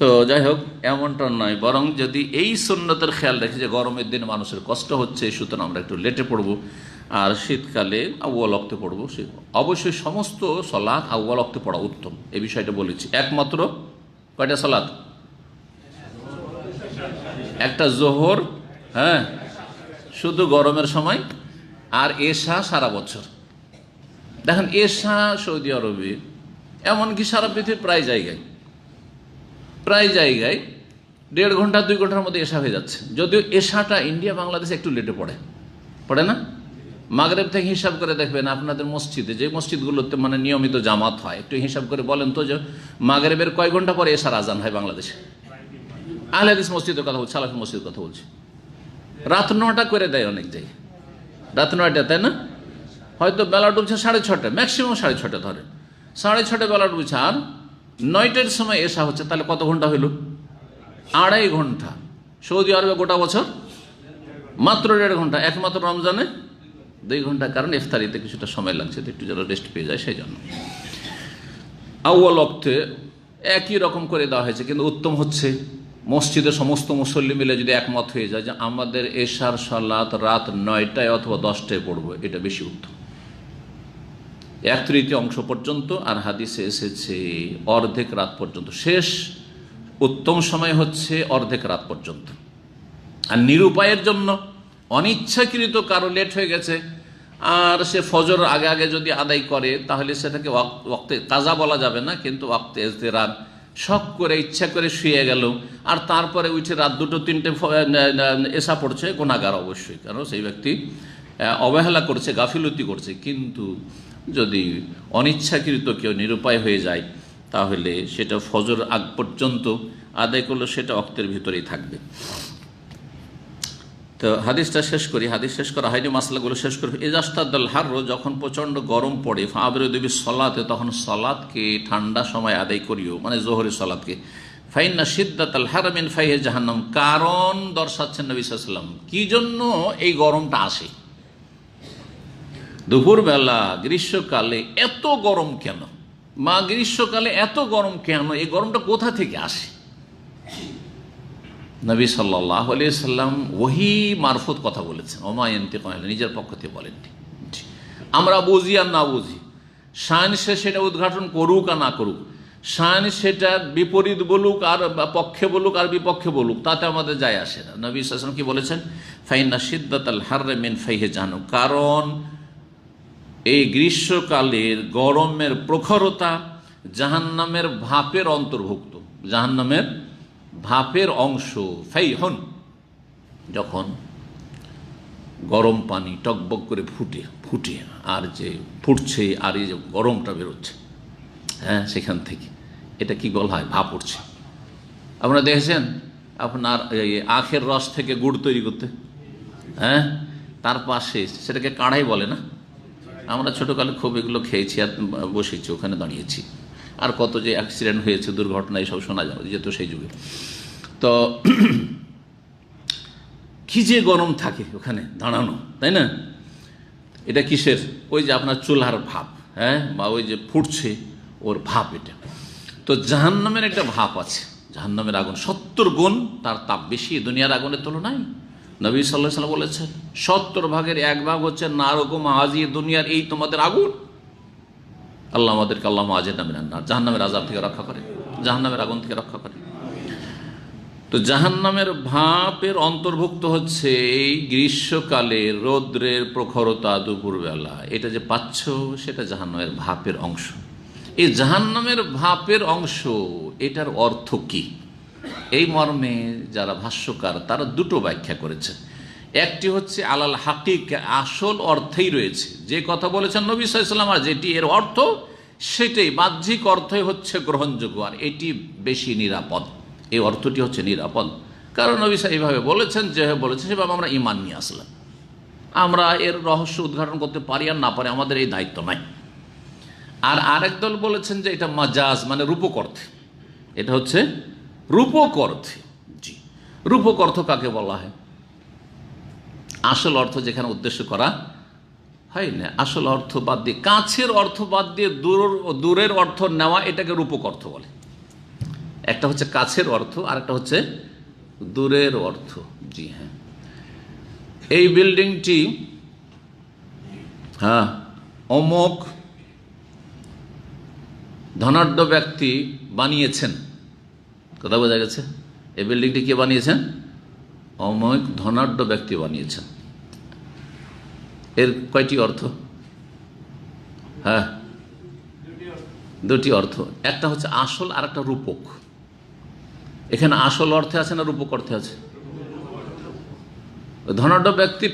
তো যাই হোক, এমনটা নয়, বরং যদি এই সুন্নতের খেয়াল রাখি যে গরমের দিনে মানুষের কষ্ট হচ্ছে, সুতরাং আমরা একটু লেটে পড়বো, আর শীতকালে আউয়াল ওয়াক্তে পড়বো। অবশ্যই সমস্ত সালাত আউয়াল ওয়াক্তে পড়া উত্তম, এই বিষয়টা বলেছি। একমাত্র কয়টা সালাত? একটা জোহর, শুধু গরমের সময়, আর এশা সারা বছর। দেখেন, এশা সৌদি আরবে, এমনকি সারা পৃথিবীর প্রায় জায়গায় 1.5 ঘন্টা 2 ঘন্টার মধ্যে এশা হয়ে যাচ্ছে। যদিও এশাটা ইন্ডিয়া বাংলাদেশে একটু লেটে পড়ে না? মাগরেব থেকে হিসাব করে দেখবেন আপনাদের মসজিদে, যে মসজিদগুলোতে মানে নিয়মিত জামাত হয়, একটু হিসাব করে বলেন তো যে মাগরেবের কয় ঘন্টা পরে এশার আজান হয় বাংলাদেশে? আহলে হাদিস মসজিদের কথা বলছি, সালাফি মসজিদের কথা বলছি। রাত 9টা করে দেয় অনেক জায়গায়, রাত 9টা, তাই না? হয়তো বেলা ডুবছে 6:30, ম্যাক্সিমাম 6:30 ধরে, 6:30 বেলা ডুবছে, আর 9টার সময় এশা হচ্ছে, তাহলে কত ঘন্টা হইল? 2.5 ঘন্টা। সৌদি আরবে গোটা বছর মাত্র 1.5 ঘন্টা, একমাত্র রমজানে 2 ঘন্টা, কারণ ইফতারিতে কিছুটা সময় লাগছে, তো একটু যেন রেস্ট পেয়ে যায় সেই জন্য। আউয়াল ওয়াক্তে একই রকম করে দেওয়া হয়েছে, কিন্তু উত্তম হচ্ছে মসজিদে সমস্ত মুসল্লি মিলে যদি একমত হয়ে যায় যে আমাদের এশার সালাত রাত 9টায় অথবা 10টায় পড়বো, এটা বেশি উত্তম। 1/3 অংশ পর্যন্ত, আর হাদিসে এসেছে অর্ধেক রাত পর্যন্ত। শেষ উত্তম সময় হচ্ছে অর্ধেক রাত পর্যন্ত। আর নিরুপায়ের জন্য, অনিচ্ছাকৃত কারো লেট হয়ে গেছে আর সে ফজর আগে আগে যদি আদায় করে, তাহলে সেটাকে ওয়াক্তে কাজা বলা যাবে না, কিন্তু ওয়াক্তে ইজতিরাদ, শখ করে ইচ্ছা করে শুয়ে গেল আর তারপরে উঠে রাত 2-3টে এসা পড়ছে, গুনাহগার অবশ্যই, কারণ সেই ব্যক্তি অবহেলা করছে, গাফিলতি করছে। কিন্তু যদি অনিচ্ছাকৃত কেউ নিরুপায় হয়ে যায়, তাহলে সেটা ফজর আগ পর্যন্ত আদায় করলে সেটা ওয়াক্তের ভিতরেই থাকবে। তো হাদিসটা শেষ করি, হাদিস শেষ করা হয়নি, মাসলাগুলো শেষ করি। ইজাস্তাদাল হাররো, যখন প্রচণ্ড গরম পড়ে, ফাবরুদ্দিবি সলাতে, তখন সলাৎকে ঠান্ডা সময় আদায় করিও, মানে জোহরের সলাৎকে। ফাইন্না সিদ্দাতাল হারামিন ফাইহে জাহান্নাম, কারণ দর্শাচ্ছেন নবী সাল্লাল্লাহু আলাইহি ওয়াসাল্লাম কি জন্য এই গরমটা আসে। দুপুরবেলা গ্রীষ্মকালে এত গরম কেন, মা গ্রীষ্মকালে এত গরম কেন, এই গরমটা কোথা থেকে আসে? নবী সাল্লাল্লাহু আলাইহি সাল্লাম ওহী মারফত কথা বলেছেন, ওমা ইয়ানতিকু আনিল, নিজের পক্ষ থেকে বলেননি। আমরা বুঝি আর না বুঝি, সায়েন্স সেটা উদ্ঘাটন করুক আর না করুক, সায়েন্স সেটা বিপরীত বলুক আর পক্ষে বলুক আর বিপক্ষে বলুক, তাতে আমাদের যায় আসে না। নবী সাল্লাল্লাহু আলাইহি ওয়াসাল্লাম কি বলেছেন? ফাইন্না সিদ্দাতাল হাররি মিন ফাইহি জাহান্নাম, কারণ এই গ্রীষ্মকালের গরমের প্রখরতা জাহান্নামের ভাপের অন্তর্ভুক্ত, জাহান্নামের ভাপের অংশ। ফাইহন, যখন গরম পানি টকবক করে ফুটে আর যে ফুটছে আর এই যে গরমটা বেরোচ্ছে, হ্যাঁ, সেখান থেকে এটা কি বলা হয়? ভাপ উঠছে। আপনারা দেখেছেন আপনার আখের রস থেকে গুড় তৈরি করতে, হ্যাঁ, তার পাশে সেটাকে কাঢ়াই বলে না? আমরা ছোটোকালে খুব এগুলো খেয়েছি আর বসেছি, ওখানে দাঁড়িয়েছি, আর কত যে অ্যাক্সিডেন্ট হয়েছে, দুর্ঘটনা, এইসব শোনা যেত সেই যুগে। তো কি যে গরম থাকে ওখানে দাঁড়ানো, তাই না? এটা কিসের? ওই যে আপনার চুলার ভাপ, হ্যাঁ, বা ওই যে ফুটছে ওর ভাপ এটা। তো জাহান্নামের একটা ভাপ আছে, জাহান্নামের আগুন 70 গুণ তার তাপ বেশি দুনিয়ার আগুনের তুলনায়। নবী সাল্লাল্লাহু আলাইহি ওয়াসাল্লাম বলেছেন 70 ভাগের 1 ভাগ হচ্ছে নারকুম আজি, দুনিয়ার এই তোমাদের আগুন। আল্লাহ আমাদেরকে আল্লাহ আজিরনা মিনান নার, জাহান্নামের আযাব থেকে রক্ষা করে, জাহান্নামের আগুন থেকে রক্ষা করে। তো জাহান্নামের ভাপের অন্তর্ভুক্ত হচ্ছে এই গ্রীষ্মকালে রৌদ্রের প্রখরতা, দুপুরবেলা এটা যে পাচ্ছ, সেটা জাহান্নামের ভাপের অংশ। এই জাহান্নামের ভাপের অংশ, এটার অর্থ কি? এই মর্মে যারা ভাষ্যকার তারা দুটো ব্যাখ্যা করেছেন। একটি হচ্ছে আলাল হাকিক, আসল অর্থেই রয়েছে, যে কথা বলেছেন নবী সাল্লাল্লাহু আলাইহি ওয়াসাল্লাম, আর যেটি এর অর্থ সেটাই বাহ্যিক অর্থই হচ্ছে গ্রহণযোগ্য, আর এটি বেশি নিরাপদ। এই অর্থটি হচ্ছে নিরাপদ, কারণ নবী সাল্লাল্লাহু আলাইহি ওয়াসাল্লাম এইভাবে বলেছেন, যেভাবে বলেছে সেভাবে আমরা ঈমান নিয়ে আসলাম। আমরা এর রহস্য উদ্ঘাটন করতে পারি আর না পারি, আমাদের এই দায়িত্ব নাই। আর আরেক দল বলেছেন যে এটা মাজাজ, মানে রূপক অর্থে, এটা হচ্ছে রূপক অর্থে। জি, রূপক অর্থ কাকে বলা হয়? আসল অর্থ যেখানে উদ্দেশ্য করা হয় না, আসল অর্থ বাদ দিয়ে, কাছের অর্থ বাদ দিয়ে দূরের অর্থ নেওয়া, এটাকে রূপক অর্থ বলে। একটা হচ্ছে কাছের অর্থ আর একটা হচ্ছে দূরের অর্থ। জি হ্যাঁ, এই বিল্ডিংটি, হ্যাঁ, অমুক ধনাঢ্য ব্যক্তি বানিয়েছেন, কথা বোঝা গেছে? এই বিল্ডিংটি কে বানিয়েছেন? অমুক ধনাঢ্য ব্যক্তি বানিয়েছেন। এর কয়টি অর্থ? হ্যাঁ, দুটি অর্থ। একটা হচ্ছে আসল আর একটা রূপক। এখানে আসল অর্থে আছে না রূপক অর্থে আছে? ধনাঢ্য ব্যক্তি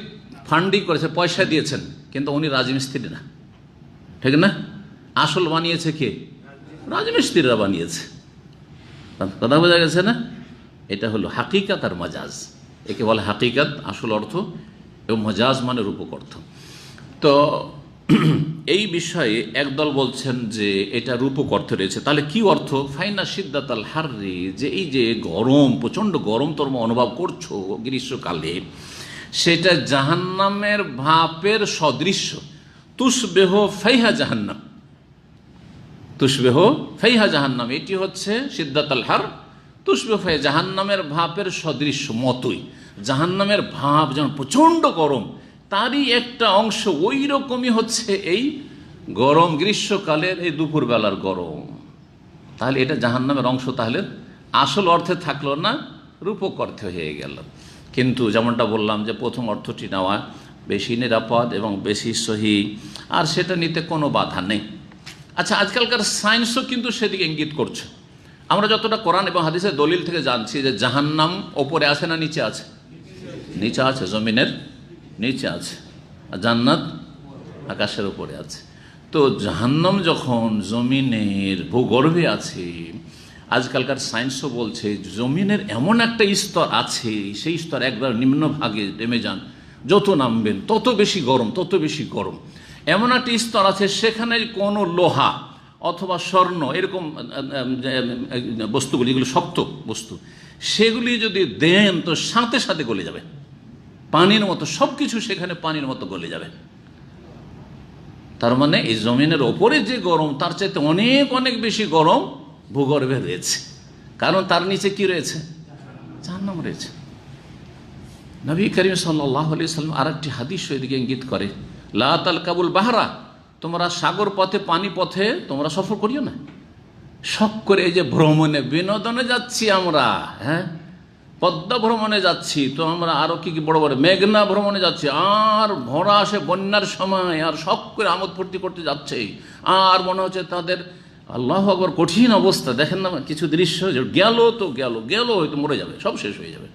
ফান্ডিং করেছে, পয়সা দিয়েছেন, কিন্তু উনি রাজমিস্ত্রি না, ঠিক না? আসল বানিয়েছে কে? রাজমিস্ত্রিরা বানিয়েছে। কথা বোঝা গেছে না? এটা হলো হাকিকাত আর মাজাজ। একে বলে হাকিকাত, আসল অর্থ। এবং মজাজ মানে রূপক অর্থ। তো এই বিষয়ে একদল বলছেন যে এটা রূপক অর্থ রয়েছে। তাহলে কি অর্থ? ফাইনা সিদ্দাতাল হাররি, যে এই যে গরম, প্রচণ্ড গরম তোমরা অনুভব করছো গ্রীষ্মকালে, সেটা জাহান্নামের ভাপের সদৃশ্য। তুসবেহ ফাইহা জাহান্নাম, তুসবেহ ফাইহা জাহান্নাম, এটি হচ্ছে সিদ্দাতাল হার। তুসবেহ ফাইহা, জাহান্নামের ভাপের সদৃশ্য মতোই। জাহান্নামের ভাপ যেমন প্রচণ্ড গরম, তারই একটা অংশ ওই রকমই হচ্ছে এই গরম, গ্রীষ্মকালের এই দুপুরবেলার গরম। তাহলে এটা জাহান্নামের অংশ, তাহলে আসল অর্থে থাকলো না, রূপক অর্থে হয়ে গেল। কিন্তু যেমনটা বললাম যে প্রথম অর্থটি নেওয়া বেশি নিরাপদ এবং বেশি সহি, আর সেটা নিতে কোনো বাধা নেই। আচ্ছা, আজকালকার সায়েন্সও কিন্তু সেদিকে ইঙ্গিত করছে। আমরা যতটা কোরআন এবং হাদিসের দলিল থেকে জানছি যে জাহান্নাম ওপরে আছে না নিচে আছে? নিচে আছে, জমিনের নিচে আছে, আর জান্নাত আকাশের উপরে আছে। তো জাহান্নাম যখন জমিনের ভূগর্ভে আছে, আজকালকার সায়েন্সও বলছে জমিনের এমন একটা স্তর আছে, সেই স্তর একবার নিম্নভাগে নেমে যান, যত নামবেন তত বেশি গরম, তত বেশি গরম। এমন একটা স্তর আছে সেখানে কোনো লোহা অথবা স্বর্ণ এরকম বস্তুগুলি, এগুলো শক্ত বস্তু, সেগুলি যদি দেন তো সাথে সাথে গলে যাবে, পানির মতো সব কিছু সেখানে পানির মতো গলে যাবে। তার মানে এই জমিনের ওপরে যে গরম তার চাইতে অনেক অনেক বেশি গরম ভূগর্ভে রয়েছে, কারণ তার নিচে কি রয়েছে? জাহান্নাম রয়েছে। নবী করিম সাল্লাল্লাহু আলাইহি সাল্লাম আর একটি হাদিস এদিকে ইঙ্গিত করে, লা তালকাবুল বাহরা, তোমরা সাগর পথে, পানি পথে তোমরা সফর করিও না। শখ করে এই যে ভ্রমণে, বিনোদনে যাচ্ছি আমরা, হ্যাঁ, পদ্মা ভ্রমণে যাচ্ছি, তো আমরা আরো কি কি বড় বড় মেঘনা ভ্রমণে যাচ্ছি, আর ভরা আসে বন্যার সময়, আর শখ করে আমোদ ফুর্তি করতে যাচ্ছে, আর মনে হচ্ছে তাদের আল্লাহু আকবার কঠিন অবস্থা। দেখেন না কিছু দৃশ্য, যে গেল তো গেল, গেল হয়তো মরে যাবে, সব শেষ হয়ে যাবে,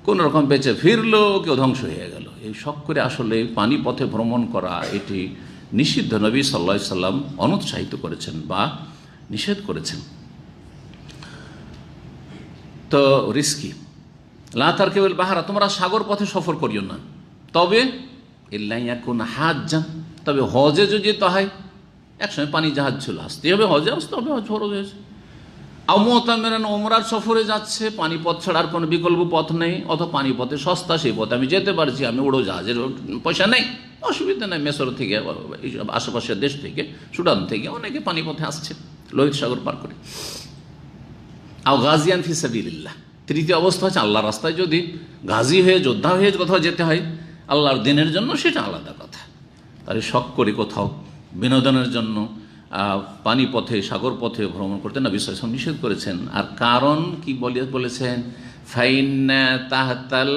কোন রকম বেঁচে ফিরলো, কেউ ধ্বংস হয়ে গেল। এই শখ করে আসলে পানি পথে ভ্রমণ করা এটি নিষিদ্ধ। নবী সাল্লাল্লাহু আলাইহি সাল্লাম অনুৎসাহিত করেছেন বা নিষেধ করেছেন। তো রিস্কি। লা তারকাবুল বাহরা, তোমরা সাগর পথে সফর করিও না, তবে ইল্লা ইয়াকুন হাজ্জান, তবে হজে যদি যেতে হয়, একসময় পানি জাহাজ ছিল, আসতে হবে হজে, আসতে হবে, হজ ফরজ হয়েছে। মুতামিরান, ওমরার সফরে যাচ্ছে, পানি পথ ছাড়ার কোনো বিকল্প পথ নেই, অথবা পানি পথে সস্তা, সেই পথে আমি যেতে পারছি, আমি উড়োজাহাজের পয়সা নেই, অসুবিধা নেই। মেসর থেকে, এইসব আশেপাশের দেশ থেকে, সুদান থেকে অনেকে পানি পথে আসছে লোহিত সাগর পার করে। আও গাজিয়ান ফি সাবিলিল্লাহ, তৃতীয় অবস্থা হচ্ছে আল্লাহর রাস্তায় যদি গাজী হয়ে, যোদ্ধা হয়ে কোথাও যেতে হয় আল্লাহর দিনের জন্য, সেটা আলাদা কথা। তাহলে শখ করে কোথাও বিনোদনের জন্য পানি পথে, সাগর পথে ভ্রমণ করতে নবী সাল্লাল্লাহু আলাইহি ওয়াসাল্লাম নিষেধ করেছেন। আর কারণ কি বলেছেন? ফাইন্না তাহতাল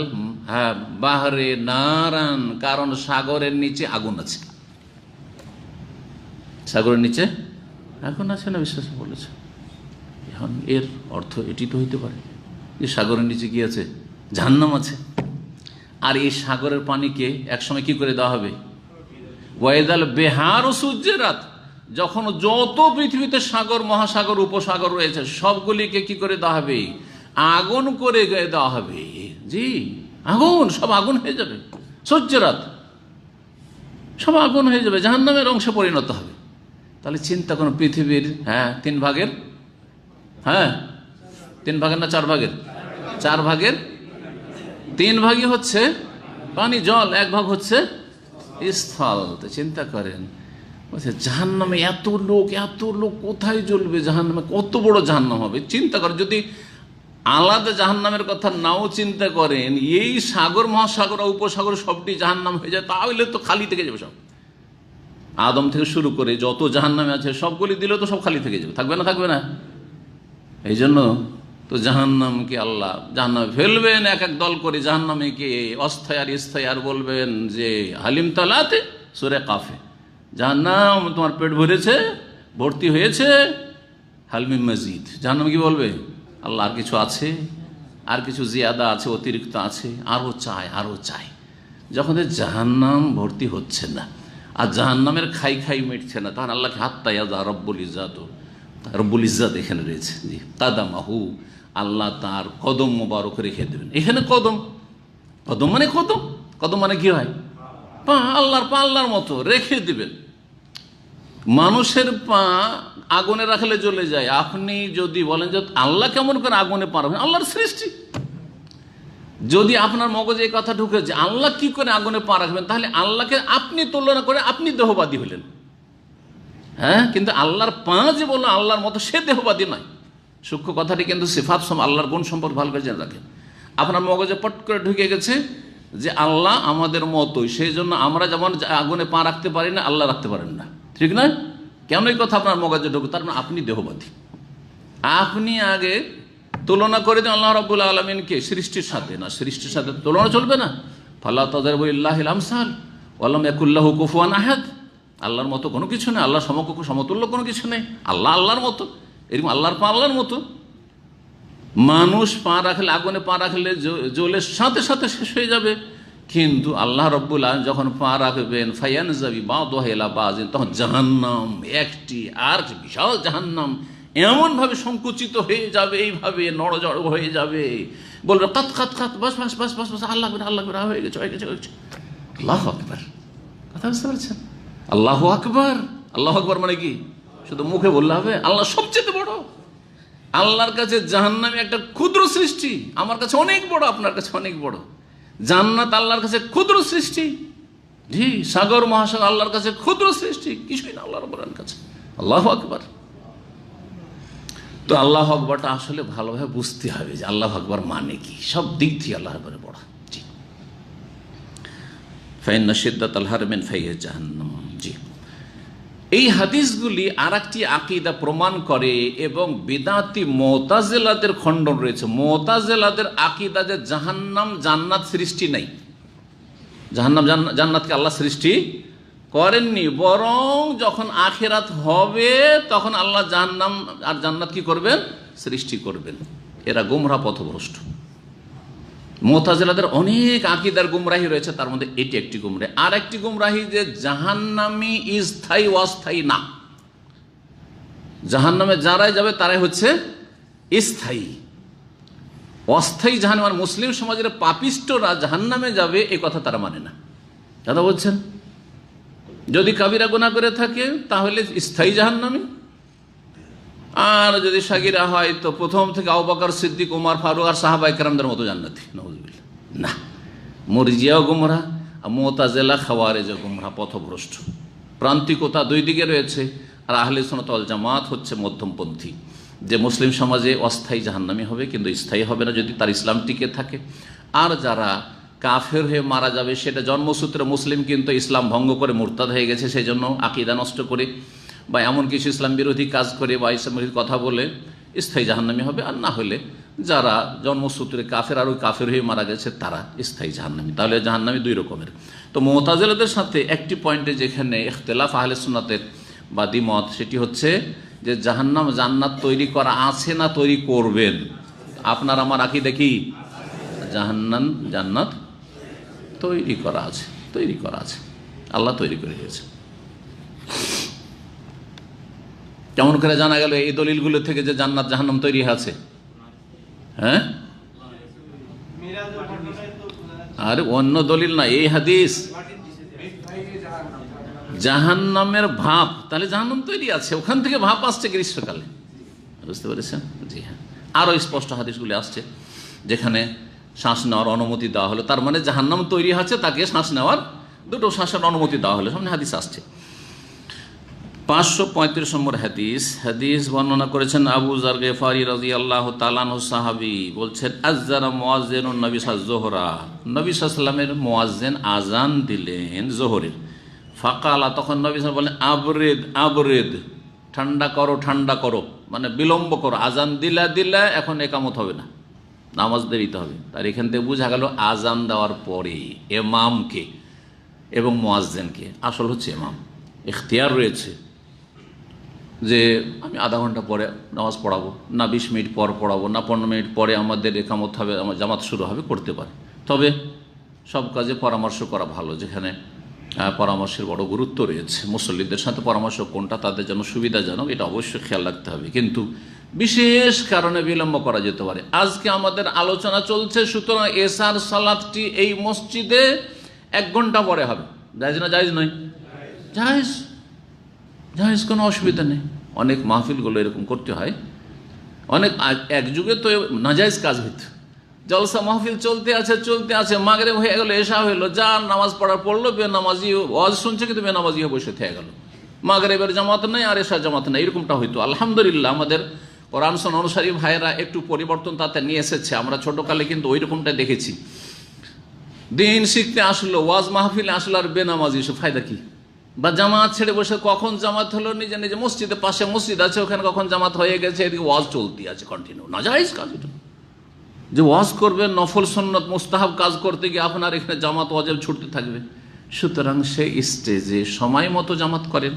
বাহরে নারান, কারণ সাগরের নিচে আগুন আছে, সাগরের নিচে আগুন আছে, নবী সাল্লাল্লাহু আলাইহি ওয়াসাল্লাম বলেছেন। এখন এর অর্থ এটি তো হইতে পারে যে সাগরের নিচে কি আছে? জাহান্নাম আছে। আর এই সাগরের পানিকে একসময় কি করে দেওয়া হবে? ওয়াইদাল বেহার ও সুজ্জেরাত, যখন যত পৃথিবীতে সাগর, মহাসাগর, উপসাগর রয়েছে সবগুলিকে কি করে দেওয়া হবে? আগুন করে দেওয়া হবে। জি, আগুন, সব আগুন হয়ে যাবে। সুজ্জেরাত, সব আগুন হয়ে যাবে, জাহান্নামের অংশে পরিণত হবে। তাহলে চিন্তা করুন, পৃথিবীর 3 ভাগের, 3 ভাগের না 4 ভাগের? 4 ভাগের 3 ভাগই হচ্ছে পানি, জল, 1 ভাগ হচ্ছে স্থল। তো চিন্তা করেন, বলছে জাহান্নামে এত লোক কোথায় জ্বলবে? জাহান্নামে কত বড় জাহান্নাম হবে চিন্তা করেন। যদি আলাদা জাহান্নামের কথা নাও চিন্তা করেন, এই সাগর, মহাসাগর, উপসাগর সবটি জাহান্নাম হয়ে যায়, তাহলে তো খালি থেকে যাবে সব। আদম থেকে শুরু করে যত জাহান্নামে আছে সবগুলি দিলে তো সব খালি থেকে যাবে, থাকবে না? থাকবে না? এই জন্য তো জাহান্নামকে আল্লাহ জাহান্নামে ফেলবেন, এক এক দল করে জাহান্নামীকে অস্থায়ার বলবেন যে হালিম তালাতে সূরা কাফে, জাহান্নাম তোমার পেট ভরেছে, ভর্তি হয়েছে, হালমিম মজিদ। জাহান্নাম কি বলবে? আল্লাহ আর কিছু আছে, আর কিছু জিয়াদা আছে, অতিরিক্ত আছে, আরও চাই। যখন জাহান্নাম ভর্তি হচ্ছে না আর জাহান্নামের খাই মিটছে না, তখন আল্লাহকে হাত্তা ইয়াজা রব্বুল ইজ্জাত, রব্বুল ইজ্জাত এখানে রয়েছে, জি, কাদামাহু, আল্লাহ তার কদম মোবারক রেখে দেবেন। এখানে কদম মানে কদম, কদম মানে কি হয়? পা। আল্লাহর পা আল্লাহর মতো রেখে দিবেন। মানুষের পা আগুনে রাখলে জ্বলে যায়। আপনি যদি বলেন যে আল্লাহ কেমন করে আগুনে পা রাখবেন, আল্লাহর সৃষ্টি। যদি আপনার মগজে এই কথা ঢুকে যে আল্লাহ কি করে আগুনে পা রাখবেন, তাহলে আল্লাহকে আপনি তুলনা করে আপনি দেহবাদী হলেন। হ্যাঁ, কিন্তু আল্লাহর পা যে বললো আল্লাহর মতো, সে দেহবাদী নয়। সূক্ষ্ম কথাটি কিন্তু সিফাত আল্লাহর গুণ সম্পর্কে ভালো করে জেনে রাখেন। আপনার মগজে পট করে ঢুকে গেছে যে আল্লাহ আমাদের মতোই, সেই জন্য আমরা যেমন আগুনে পা রাখতে পারি না, আল্লাহ রাখতে পারেন না, ঠিক না? কেন এই কথা আপনার মগজে ঢুকে? তার মানে আপনি দেহবাদী। আপনি আগে তুলনা করে দেন আল্লাহ রাব্বুল আলামিনকে সৃষ্টির সাথে। না, সৃষ্টির সাথে তুলনা চলবে না। ফালা তাযরিবু লিল্লাহিল আমসাল ওয়া লাম ইয়াকুল লাহু কুফুয়ান আহাদ। আল্লাহর মতো কোনো কিছু নেই, আল্লাহর সমকক্ষ সমতুল্য কোনো কিছু নেই। আল্লাহ আল্লাহর মতো, এরকম আল্লাহর পা আল্লাহর মতো। মানুষ পা রাখলে, আগুনে পা রাখলে জ্বলে সাথে সাথে শেষ হয়ে যাবে, কিন্তু আল্লাহ রাব্বুল আলামিন যখন পা রাখবেন ফায়ানজাবি বাযুহা ইলা বাযিন, তখন জাহান্নাম একটি আর বিশাল জাহান্নাম এমনভাবে সংকুচিত হয়ে যাবে, এইভাবে নড়জড় হয়ে যাবে, বলবে কাত কাত কাত, বাস বাস বাস বাস বাস, আল্লাহ আকবার আল্লাহ আকবার, হয়ে গেছে হয়ে গেছে হয়ে গেছে। আল্লাহু আকবার, কথা বুঝতে পারছেন? আল্লাহু আকবার, আল্লাহু আকবার মানে কি শুধু মুখে বললে হবে? আল্লাহ সবচেয়ে বড়। আল্লাহর কাছে জাহান্নাম একটা ক্ষুদ্র সৃষ্টি, আমার কাছে অনেক বড়, আপনার কাছে অনেক বড়। জান্নাত আল্লাহর কাছে ক্ষুদ্র সৃষ্টি। জি, সাগর মহাসাগর আল্লাহর কাছে ক্ষুদ্র সৃষ্টি, কিছুই না আল্লাহ রাব্বুল আলামিনের কাছে। আল্লাহু আকবার। তো আল্লাহু আকবারটা আসলে ভালোভাবে বুঝতে হবে যে আল্লাহু আকবার মানে কি, সব দিক থেকে আল্লাহর আকবার বড়। জি, ফাইন্না শিদ্দাতাল হার মিন ফাইহি জাহান্নাম। জি, এই হাদিসগুলি আর একটি আকীদা প্রমাণ করে এবং বিদআতি মুতাজিলাদের খণ্ডন রয়েছে। মুতাজিলাদের আকীদা যে জাহান্নাম জান্নাত সৃষ্টি নাই, জাহান্নাম জান্নাতকে আল্লাহ সৃষ্টি করেননি, বরং যখন আখিরাত হবে তখন আল্লাহ জাহান্নাম আর জান্নাত কি করবেন? সৃষ্টি করবেন। এরা গোমরাহ পথভ্রষ্ট। মুতাজিলাদের অনেক আকীদার গুমরাহি রয়েছে, তার মধ্যে এটি একটি গুমরাহি। আর একটি গুমরাহি যে জাহান্নামী স্থায়ী অস্থায়ী না, জাহান্নামে যারাই যাবে তারাই হচ্ছে স্থায়ী। অস্থায়ী জাহান্নাম, আর মুসলিম সমাজের পাপিষ্টরা জাহান্নামে যাবে এ কথা তারা মানে না। দাদা বলছেন যদি কাবিরা গুনাহ করে থাকে তাহলে স্থায়ী জাহান্নামী, আর যদি সাগিরা হয় তো প্রথম থেকে আবু বকর সিদ্দিক, ওমর ফারুক আর সাহাবায়ে কেরামদের মতো জান্নাতি। নাউযুবিল্লাহ। না, মুরজিয়াও গুমরাহ, মুতাজিলা খাওয়ারিজও গুমরাহ, পথভ্রষ্ট। প্রান্তিকতা দুই দিকে রয়েছে, আর আহলে সুন্নাত ওয়াল জামাত হচ্ছে মধ্যমপন্থী, যে মুসলিম সমাজে অস্থায়ী জাহান্নামী হবে কিন্তু স্থায়ী হবে না যদি তার ইসলাম টিকে থাকে। আর যারা কাফের হয়ে মারা যাবে সেটা জন্মসূত্রে মুসলিম কিন্তু ইসলাম ভঙ্গ করে মুরতাদ হয়ে গেছে, সেই জন্য আকীদা নষ্ট করে বা এমন কিছু ইসলাম বিরোধী কাজ করে বা ইসলাম বিরোধী কথা বলে স্থায়ী জাহান্নামী হবে। আর না হলে যারা জন্মসূত্রে কাফের আর ওই কাফের হয়ে মারা গেছে তারা স্থায়ী জাহান্নামী। তাহলে জাহান্নামী দুই রকমের। তো মুতাজিলাদের সাথে একটি পয়েন্টে যেখানে ইখতিলাফ আহলে সুন্নাতের বা দ্বিমত, সেটি হচ্ছে যে জাহান্নাম জান্নাত তৈরি করা আছে না তৈরি করবেন। আপনার আমার আকীদা কি? জাহান্নাম জান্নাত তৈরি করা আছে, তৈরি করা আছে, আল্লাহ তৈরি করে দিয়েছে। কেমন করে জানা গেল এই দলিলগুলো থেকে যে জান্নাত জাহান্নাম তৈরি আছে? হ্যাঁ, আরে অন্য দলিল না, এই হাদিস। জাহান্নামের ভাপ, তাহলে জাহান্নাম তৈরি আছে, ওখান থেকে ভাপ আসছে গ্রীষ্মকালে, বুঝতে পেরেছেন? জি হ্যাঁ, আরো স্পষ্ট হাদিসগুলি আসছে যেখানে শ্বাস নেওয়ার অনুমতি দেওয়া হলো, তার মানে জাহান্নাম তৈরি আছে, তাকে শ্বাস নেওয়ার, দুটো শ্বাসের অনুমতি দেওয়া হলো, সামনে হাদিস আসছে। 535 নম্বর হাদিস। হাদিস বর্ণনা করেছেন আবু যার গিফারি রাদিয়াল্লাহু তাআলা আনহু, সাহাবী, বলছেন আযযানা মুয়াজ্জিনুন নবী সাল্লাল্লাহু নবী সাল্লামের মুয়াজ্জিন আজান দিলেন যোহরের। ফাকালা, তখন নবী সাল্লাল্লাহু বলেন আবরিদ আবরিদ, ঠান্ডা করো ঠান্ডা করো, মানে বিলম্ব করো। আজান দিলা এখন একামত হবে না, নামাজ দেরিতে হবে। তার এখান থেকে বোঝা গেল আজান দেওয়ার পরে ইমামকে এবং মুয়াজ্জিনকে, আসল হচ্ছে ইমাম, ইখতিয়ার রয়েছে যে আমি আধা ঘন্টা পরে নামাজ পড়াবো, না 20 মিনিট পর পড়াবো, না 15 মিনিট পরে আমাদের একামত হবে, আমার জামাত শুরু হবে, করতে পারে। তবে সব কাজে পরামর্শ করা ভালো, যেখানে পরামর্শের বড় গুরুত্ব রয়েছে। মুসল্লিদের সাথে পরামর্শ কোনটা তাদের জন্য সুবিধাজনক এটা অবশ্যই খেয়াল রাখতে হবে, কিন্তু বিশেষ কারণে বিলম্ব করা যেতে পারে। আজকে আমাদের আলোচনা চলছে, সুতরাং এশার সালাতটি এই মসজিদে 1 ঘন্টা পরে হবে, জায়েজ না জায়েজ নয়? জায়েজ, জায়েজ, কোনো অসুবিধা নেই। অনেক মাহফিলগুলো এরকম করতে হয়। অনেক এক যুগে তো নাজায়েজ কাজ হইত, জলসা মাহফিল চলতে আছে, মাগরিব হয়ে গেল, এশা হইলো, যার নামাজ পড়লো, বেনামাজি ওয়াজ শুনছে কিন্তু বেনামাজি হয়ে বসে থেকে গেল, মাগরিবের জামাত নেই আর এশার জামাত নেই, এরকমটা হইতো। আলহামদুলিল্লাহ আমাদের কোরআন শোনা অনুসারী ভাইয়েরা একটু পরিবর্তন তাতে নিয়ে এসেছে। আমরা ছোটকালে কিন্তু ওই রকমটা দেখেছি, দিন শিখতে আসলো, ওয়াজ মাহফিলে আসলো আর বেনামাজি, সে ফায়দা কি? বা জামাত ছেড়ে বসে, কখন জামাত হলো, নিজে নিজে মসজিদে, পাশে মসজিদ আছে, ওখানে কখন জামাত হয়ে গেছে, এদিকে ওয়াজ চলতি আছে কন্টিনিউ। নাজায়েজ কাজ এটা, যে ওয়াজ করবে, নফল সুন্নত মুস্তাহাব কাজ করতে গিয়ে আপনার এখানে জামাত ওয়াজিব ছুটতে থাকবে। সুতরাং সেই স্টেজে সময় মতো জামাত করেন,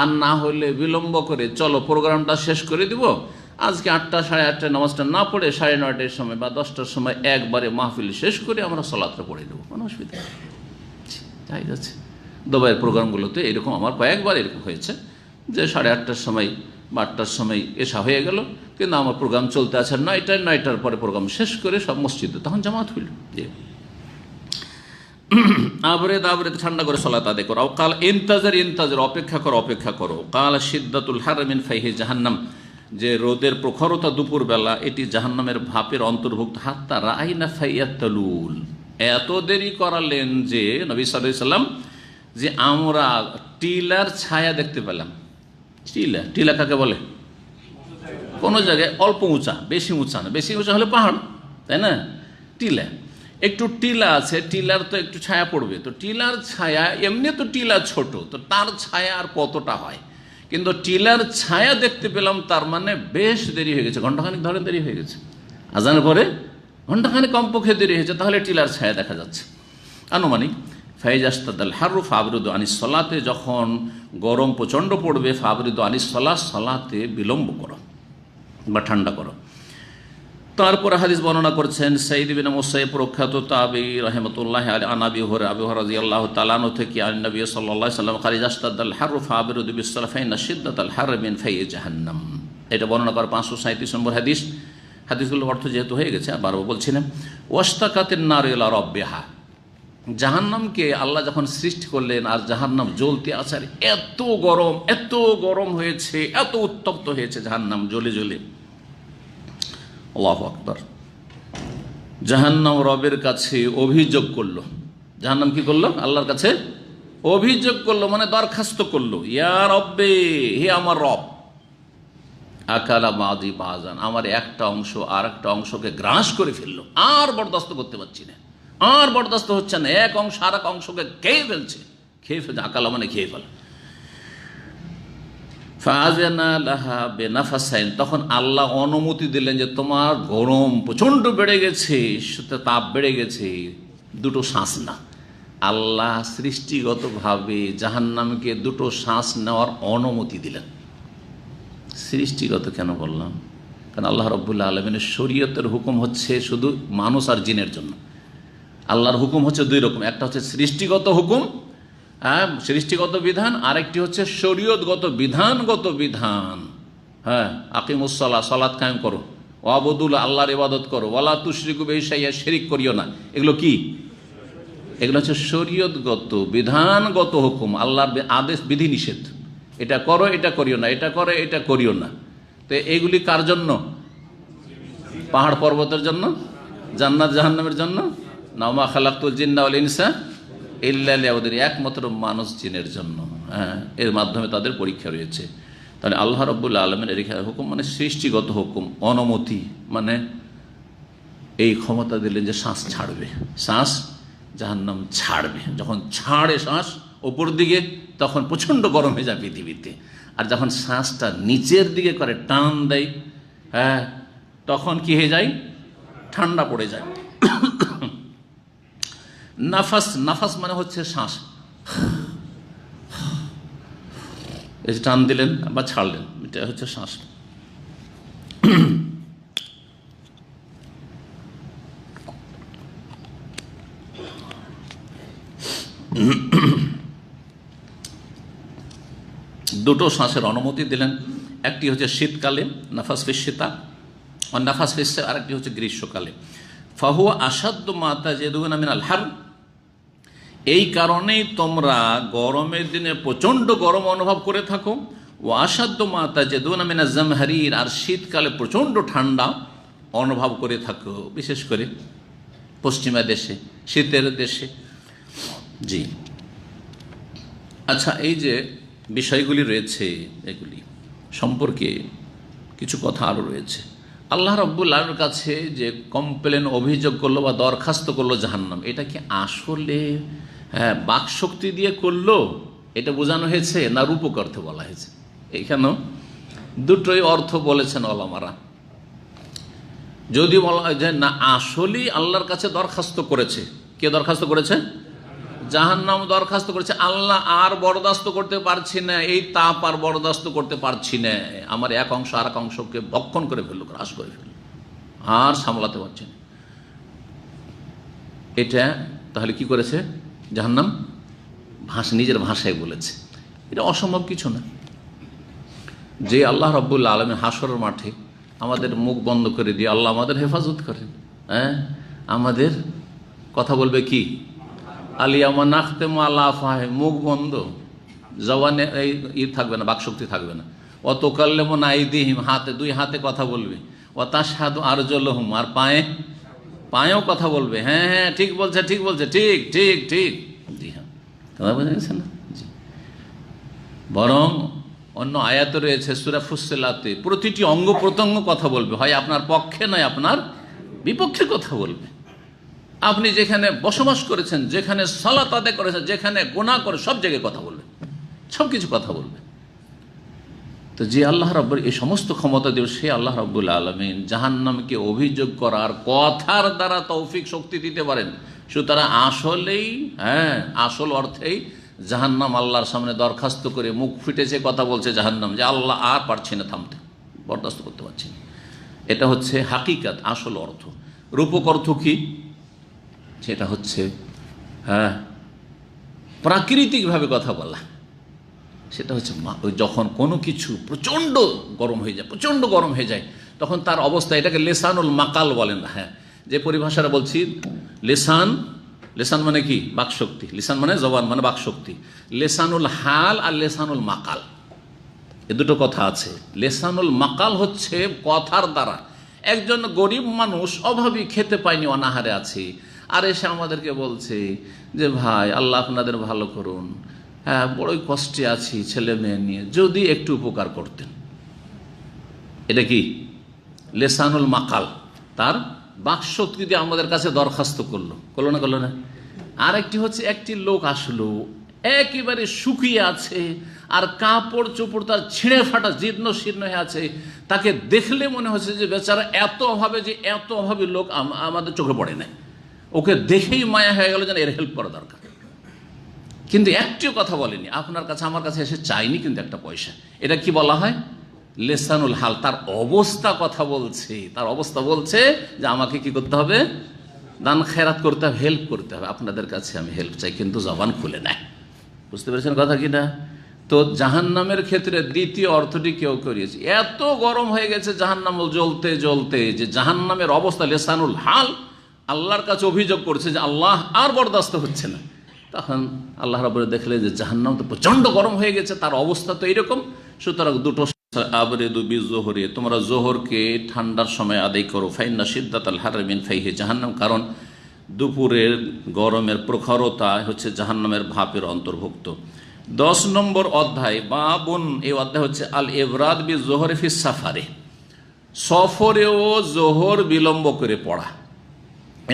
আর না হলে বিলম্ব করে, চলো প্রোগ্রামটা শেষ করে দিব, আজকে 8টা সাড়ে 8টায় নামাজটা না পড়ে 9:30টার সময় বা 10টার সময় একবারে মাহফিল শেষ করে আমরা সালাতটা পড়ে দেবো, কোনো অসুবিধা নেই, তাই আছে। দুবাইয়ের প্রোগ্রামগুলোতে এরকম আমার কয়েকবার এরকম হয়েছে যে 8:30টার সময় বা 8টার সময় এশা হয়ে গেল, কিন্তু আমার প্রোগ্রাম চলতে আছে 9টার পরে প্রোগ্রাম শেষ করে সব মসজিদে তখন জামাত হইল, যে আবরেদ ঠান্ডা করে সালাত আদায় করো। কাল ইন্তাজের অপেক্ষা করো। কাল সিদ্দাতুল হারামিন ফাইহি জাহান্নাম, যে রোদের প্রখরতা দুপুরবেলা এটি জাহান্নামের ভাপের অন্তর্ভুক্ত। হাত্তা রাআইনা ফাইয়াতালুল, এত দেরি করালেন যে নবী সাল্লাল্লাহু আলাইহি সাল্লাম, যে আমরা টিলার ছায়া দেখতে পেলাম। টিলা কাকে বলে? কোনো জায়গায় অল্প উঁচা, বেশি উঁচা না, বেশি উঁচা হলে পাহাড়, তাই না? টিলা, একটু টিলা আছে, টিলার তো একটু ছায়া পড়বে, তো টিলার ছায়া, এমনি তো টিলা ছোট, তো তার ছায়া আর কতটা হয়, কিন্তু টিলার ছায়া দেখতে পেলাম, তার মানে বেশ দেরি হয়ে গেছে, ঘন্টাখানিক ধরে দেরি হয়ে গেছে, আজানের পরে ঘন্টাখানিক কমপক্ষে দেরি হয়েছে, তাহলে টিলার ছায়া দেখা যাচ্ছে আনুমানিক। ফাইজাস্তাদাল হারু ফাবরিদু আনিস সলাতে, যখন গরম প্রচণ্ড পড়বে, ফাবরিদু আনিস সলাত, সলাতে বিলম্ব করো বা ঠান্ডা করো। তারপরে হাদিস বর্ণনা করছেন সাইদ ইবনে মুসাইয়্যিব প্রখ্যাত তাবী রাহিমাতুল্লাহ আলাইহি, আন আবি হুরায়রা রাদিয়াল্লাহু তাআলা আনহু থেকে, আন নবী সাল্লাল্লাহু আলাইহি ওয়াসাল্লাম ফাইজাস্তাদাল হারু ফাবরিদু বিস-সালাত ফাইন্না শিদ্দাতাল হার মিন ফাইহি জাহান্নাম। এটা বর্ণনা করা 537 নম্বর হাদিস। হাদিসগুলোর অর্থ যেহেতু হয়ে গেছে বারবার বলছি না। ওয়াশতাকাতিন নার ইলা রাব্বিহা, জাহান্নামকে আল্লাহ যখন সৃষ্টি করলেন আর জাহান্নাম জ্বলতে আছে, আর এত গরম হয়েছে, এত উত্তপ্ত হয়েছে জাহান্নাম জ্বলে জ্বলে। আল্লাহু আকবার। জাহান্নাম রবের কাছে অভিযোগ করলো। জাহান্নাম কি করলো? আল্লাহর কাছে অভিযোগ করলো, মানে দরখাস্ত করলো, ইয়া রব্বে, হে আমার রব, আকালা বাদি বাজান, আমার একটা অংশ আর একটা অংশকে গ্রাস করে ফেললো, আর বরদাস্ত করতে পারছি না, আর বরদাস্ত হচ্ছে না, এক অংশ আর এক অংশকে খেয়ে ফেলছে, আকালা মানে খেয়ে ফেল। ফাআযানা লাহা বিনাফাসাইন, তখন আল্লাহ অনুমতি দিলেন যে তোমার গরম প্রচণ্ড বেড়ে গেছে, তাপ বেড়ে গেছে, দুটো শ্বাস না। আল্লাহ সৃষ্টিগতভাবে জাহান্নামকে দুটো শ্বাস নেওয়ার অনুমতি দিলেন। সৃষ্টিগত কেন বললাম? কারণ আল্লাহ রাব্বুল আলামিনের শরীয়তের হুকুম হচ্ছে শুধু মানুষ আর জিনের জন্য। আল্লাহর হুকুম হচ্ছে দুই রকম, একটা হচ্ছে সৃষ্টিগত হুকুম, সৃষ্টিগত বিধান, আরেকটি হচ্ছে শরীয়তগত বিধানগত বিধান। হ্যাঁ, আকিমুস-সালাহ, সালাত কায়েম করো, ওয়াবুদুল্লাহ, আল্লাহর ইবাদত করো, ওয়ালা তুশরিকু বিহি শাইআ, শিরক করিও না। এগুলো কি? এগুলো হচ্ছে শরীয়তগত বিধানগত হুকুম, আল্লাহর আদেশ বিধি নিষেধ, এটা করো, এটা করিও না, এটা করো, এটা করিও না। তো এইগুলি কার জন্য? পাহাড় পর্বতের জন্য, জান্নাত জাহান্নামের জন্য না? মা খালাকতুল জিন্না ওয়াল ইনসা ইল্লা লিয়াবুদুন, একমাত্র মানুষ জিনের জন্য। হ্যাঁ, এর মাধ্যমে তাদের পরীক্ষা রয়েছে। তাহলে আল্লাহ রাব্বুল আলামিনের হুকুম মানে সৃষ্টিগত হুকুম। অনুমতি মানে এই ক্ষমতা দিলেন যে শ্বাস ছাড়বে, শ্বাস জাহান্নাম ছাড়বে। যখন ছাড়ে শ্বাস ওপর দিকে, তখন প্রচণ্ড গরম হয়ে যায় পৃথিবীতে। আর যখন শ্বাসটা নিচের দিকে করে টান দেয়, হ্যাঁ, তখন কি হয়ে যায়? ঠান্ডা পড়ে যায়। নাফাস মানে হচ্ছে শ্বাস, এই যে টান দিলেন বা ছাড়লেন, এটা হচ্ছে শ্বাস। দুটো শ্বাসের অনুমতি দিলেন, একটি হচ্ছে শীতকালে নাফাস ফিস শীতা, আর নাফাস ফিস, আরেকটি হচ্ছে গ্রীষ্মকালে। ফাহুয়া আসাদ্দু মা তাজিদুনা মিনাল হার, এই কারণেই তোমরা গরমের দিনে প্রচণ্ড গরম অনুভব করে থাকো। ও আসাধ্য মাতা যে দুনামিনা জামহারির, আর শীতকালে প্রচণ্ড ঠান্ডা অনুভব করে থাকো, বিশেষ করে পশ্চিমা দেশে, শীতের দেশে। জি, আচ্ছা, এই যে বিষয়গুলি রয়েছে, এগুলি সম্পর্কে কিছু কথা আরও রয়েছে। আল্লাহ রাব্বুল আলামিনের কাছে যে কমপ্লেন, অভিযোগ করলো বা দরখাস্ত করলো জাহান্নাম, এটা কি আসলে বাকশক্তি দিয়ে করলো, এটা বোঝানো হয়েছে, না রূপক অর্থে বলা হয়েছে? এখানেও দুটোই অর্থ বলেছেন ওলামারা। যদি বলা হয় যে না, আসলেই আল্লাহর কাছে দরখাস্ত করেছে, কে দরখাস্ত করেছে? জাহান্নাম দরখাস্ত করেছে, আল্লাহ আর বরদাস্ত করতে পারছি না, এই তাপ আর বরদাস্ত করতে পারছি না, আমার এক অংশ আর এক অংশকে ভক্ষণ করে ফেললো, গ্রাস করে ফেললো, আর সামলাতে পারছি না। এটা তাহলে কি করেছে জাহান্নাম? নিজের ভাষায় বলেছে। এটা অসম্ভব কিছু না। যে আল্লাহ রাব্বুল আলামিন হাসরের মাঠে আমাদের মুখ বন্ধ করে দিয়ে আল্লাহ আমাদের হেফাজত করেন, আমাদের কথা বলবে কি? আলিয়ামা নাখতেমু আলা আফওয়াহে, মুখ বন্ধ, জবানে এই থাকবে না, বাকশক্তি থাকবে না। অত কাল্লেমুন আইদিহিম, হাতে, দুই হাতে কথা বলবে। ও তাশহাদু আরজুলুহুম, আর পায়েও কথা বলবে। হ্যাঁ হ্যাঁ, ঠিক বলছে, ঠিক বলছে, ঠিক ঠিক ঠিক। জি হ্যাঁ, কথা বোঝা গেছে না? জি। বরং অন্য আয়াত রয়েছে সূরা ফুসসিলাতে, প্রতিটি অঙ্গ প্রত্যঙ্গ কথা বলবে, হয় আপনার পক্ষে নয় আপনার বিপক্ষে কথা বলবে। আপনি যেখানে বসবাস করেছেন, যেখানে সালাত আদায় করেছেন, যেখানে গুনাহ করে, সব জায়গায় কথা বলবে, সব কিছু কথা বলবে। তো যে আল্লাহ রাব্বুল এই সমস্ত ক্ষমতা দেব, সে আল্লাহ রাব্বুল আলামিন জাহান্নামকে অভিযোগ করার কথার দ্বারা তৌফিক শক্তি দিতে পারেন। সুতরাং আসলেই, আসল অর্থেই জাহান্নাম আল্লাহর সামনে দরখাস্ত করে মুখ ফুটেছে, কথা বলছে জাহান্নাম, যে আল্লাহ আর পারছি না থামতে, বরদাস্ত করতে পারছি না। এটা হচ্ছে হাকিকাত, আসল অর্থ। রূপক অর্থ কি? সেটা হচ্ছে প্রাকৃতিকভাবে কথা বলা। সেটা হচ্ছে যখন কোনো কিছু প্রচণ্ড গরম হয়ে যায়, প্রচণ্ড গরম হয়ে যায়, তখন তার অবস্থা, এটাকে লেসানুল মাকাল বলেন। যে পরিভাষাটা বলছি, লেসান মানে কি? বাকশক্তি। লিসান মানে জবান, মানে বাকশক্তি। লেসানুল হাল আর লেসানুল মাকাল, এ দুটো কথা আছে। লেসানুল মাকাল হচ্ছে কথার দ্বারা। একজন গরিব মানুষ, অভাবী, খেতে পায়নি, অনাহারে আছে, আর এসে আমাদেরকে বলছে যে ভাই আল্লাহ আপনাদের ভালো করুন, বড়ই কষ্টে আছি ছেলে মেয়ে নিয়ে, যদি একটু উপকার করতেন। এটা কি? লেসানুল মাকাল, তার বাকশক্তি দিয়ে আমাদের কাছে দরখাস্ত করলো না? আর একটি হচ্ছে, একটি লোক আসলো, একেবারে শুকিয়ে আছে, আর কাপড় চোপড় তার ছিঁড়ে ফাটা, জীর্ণ শীর্ণ হয়ে আছে, তাকে দেখলে মনে হচ্ছে যে বেচারা এত অভাবে, যে এত অভাবী লোক আমাদের চোখে পড়ে নাই, ওকে দেখেই মায়া হয়ে গেল, যেন এর হেল্প করা দরকার। কিন্তু একটিও কথা বলেনি, আপনার কাছে আমার কাছে এসে চাইনি কিন্তু একটা পয়সা। এটা কি বলা হয়? লেসানুল হাল, তার অবস্থা কথা বলছে, তার অবস্থা বলছে যে আমাকে কি করতে হবে? দান খেরাত করতে হবে, হেল্প করতে হবে, আপনাদের কাছে আমি হেল্প চাই, কিন্তু জবান খুলে নেয়। বুঝতে পেরেছেন কথা কি না? তো জাহান্নামের ক্ষেত্রে দ্বিতীয় অর্থটি কেউ করিয়েছে, এত গরম হয়ে গেছে জাহান্নাম জ্বলতে জ্বলতে, যে জাহান্নামের অবস্থা লেসানুল হাল, আল্লাহর কাছে অভিযোগ করছে যে আল্লাহ আর বরদাস্ত হচ্ছে না। তখন আল্লাহ রাব্বুল দেখলে যে জাহান্নাম তো প্রচণ্ড গরম হয়ে গেছে, তার অবস্থা তো এইরকম। সুতরাং দুটো আবরেদু বিজোহরে, তোমরা জোহরকে ঠান্ডার সময় আদায় করো। ফাইন্না শিদ্দাতাল হাররি মিন ফাইহি জাহান্নাম, কারণ দুপুরের গরমের প্রখরতা হচ্ছে জাহান্নামের ভাপের অন্তর্ভুক্ত। 10 নম্বর অধ্যায় বাবুন, এই অধ্যায় হচ্ছে আল ইবরাদ বি জোহরে ফিস সাফারে, সফরেও জোহর বিলম্ব করে পড়া।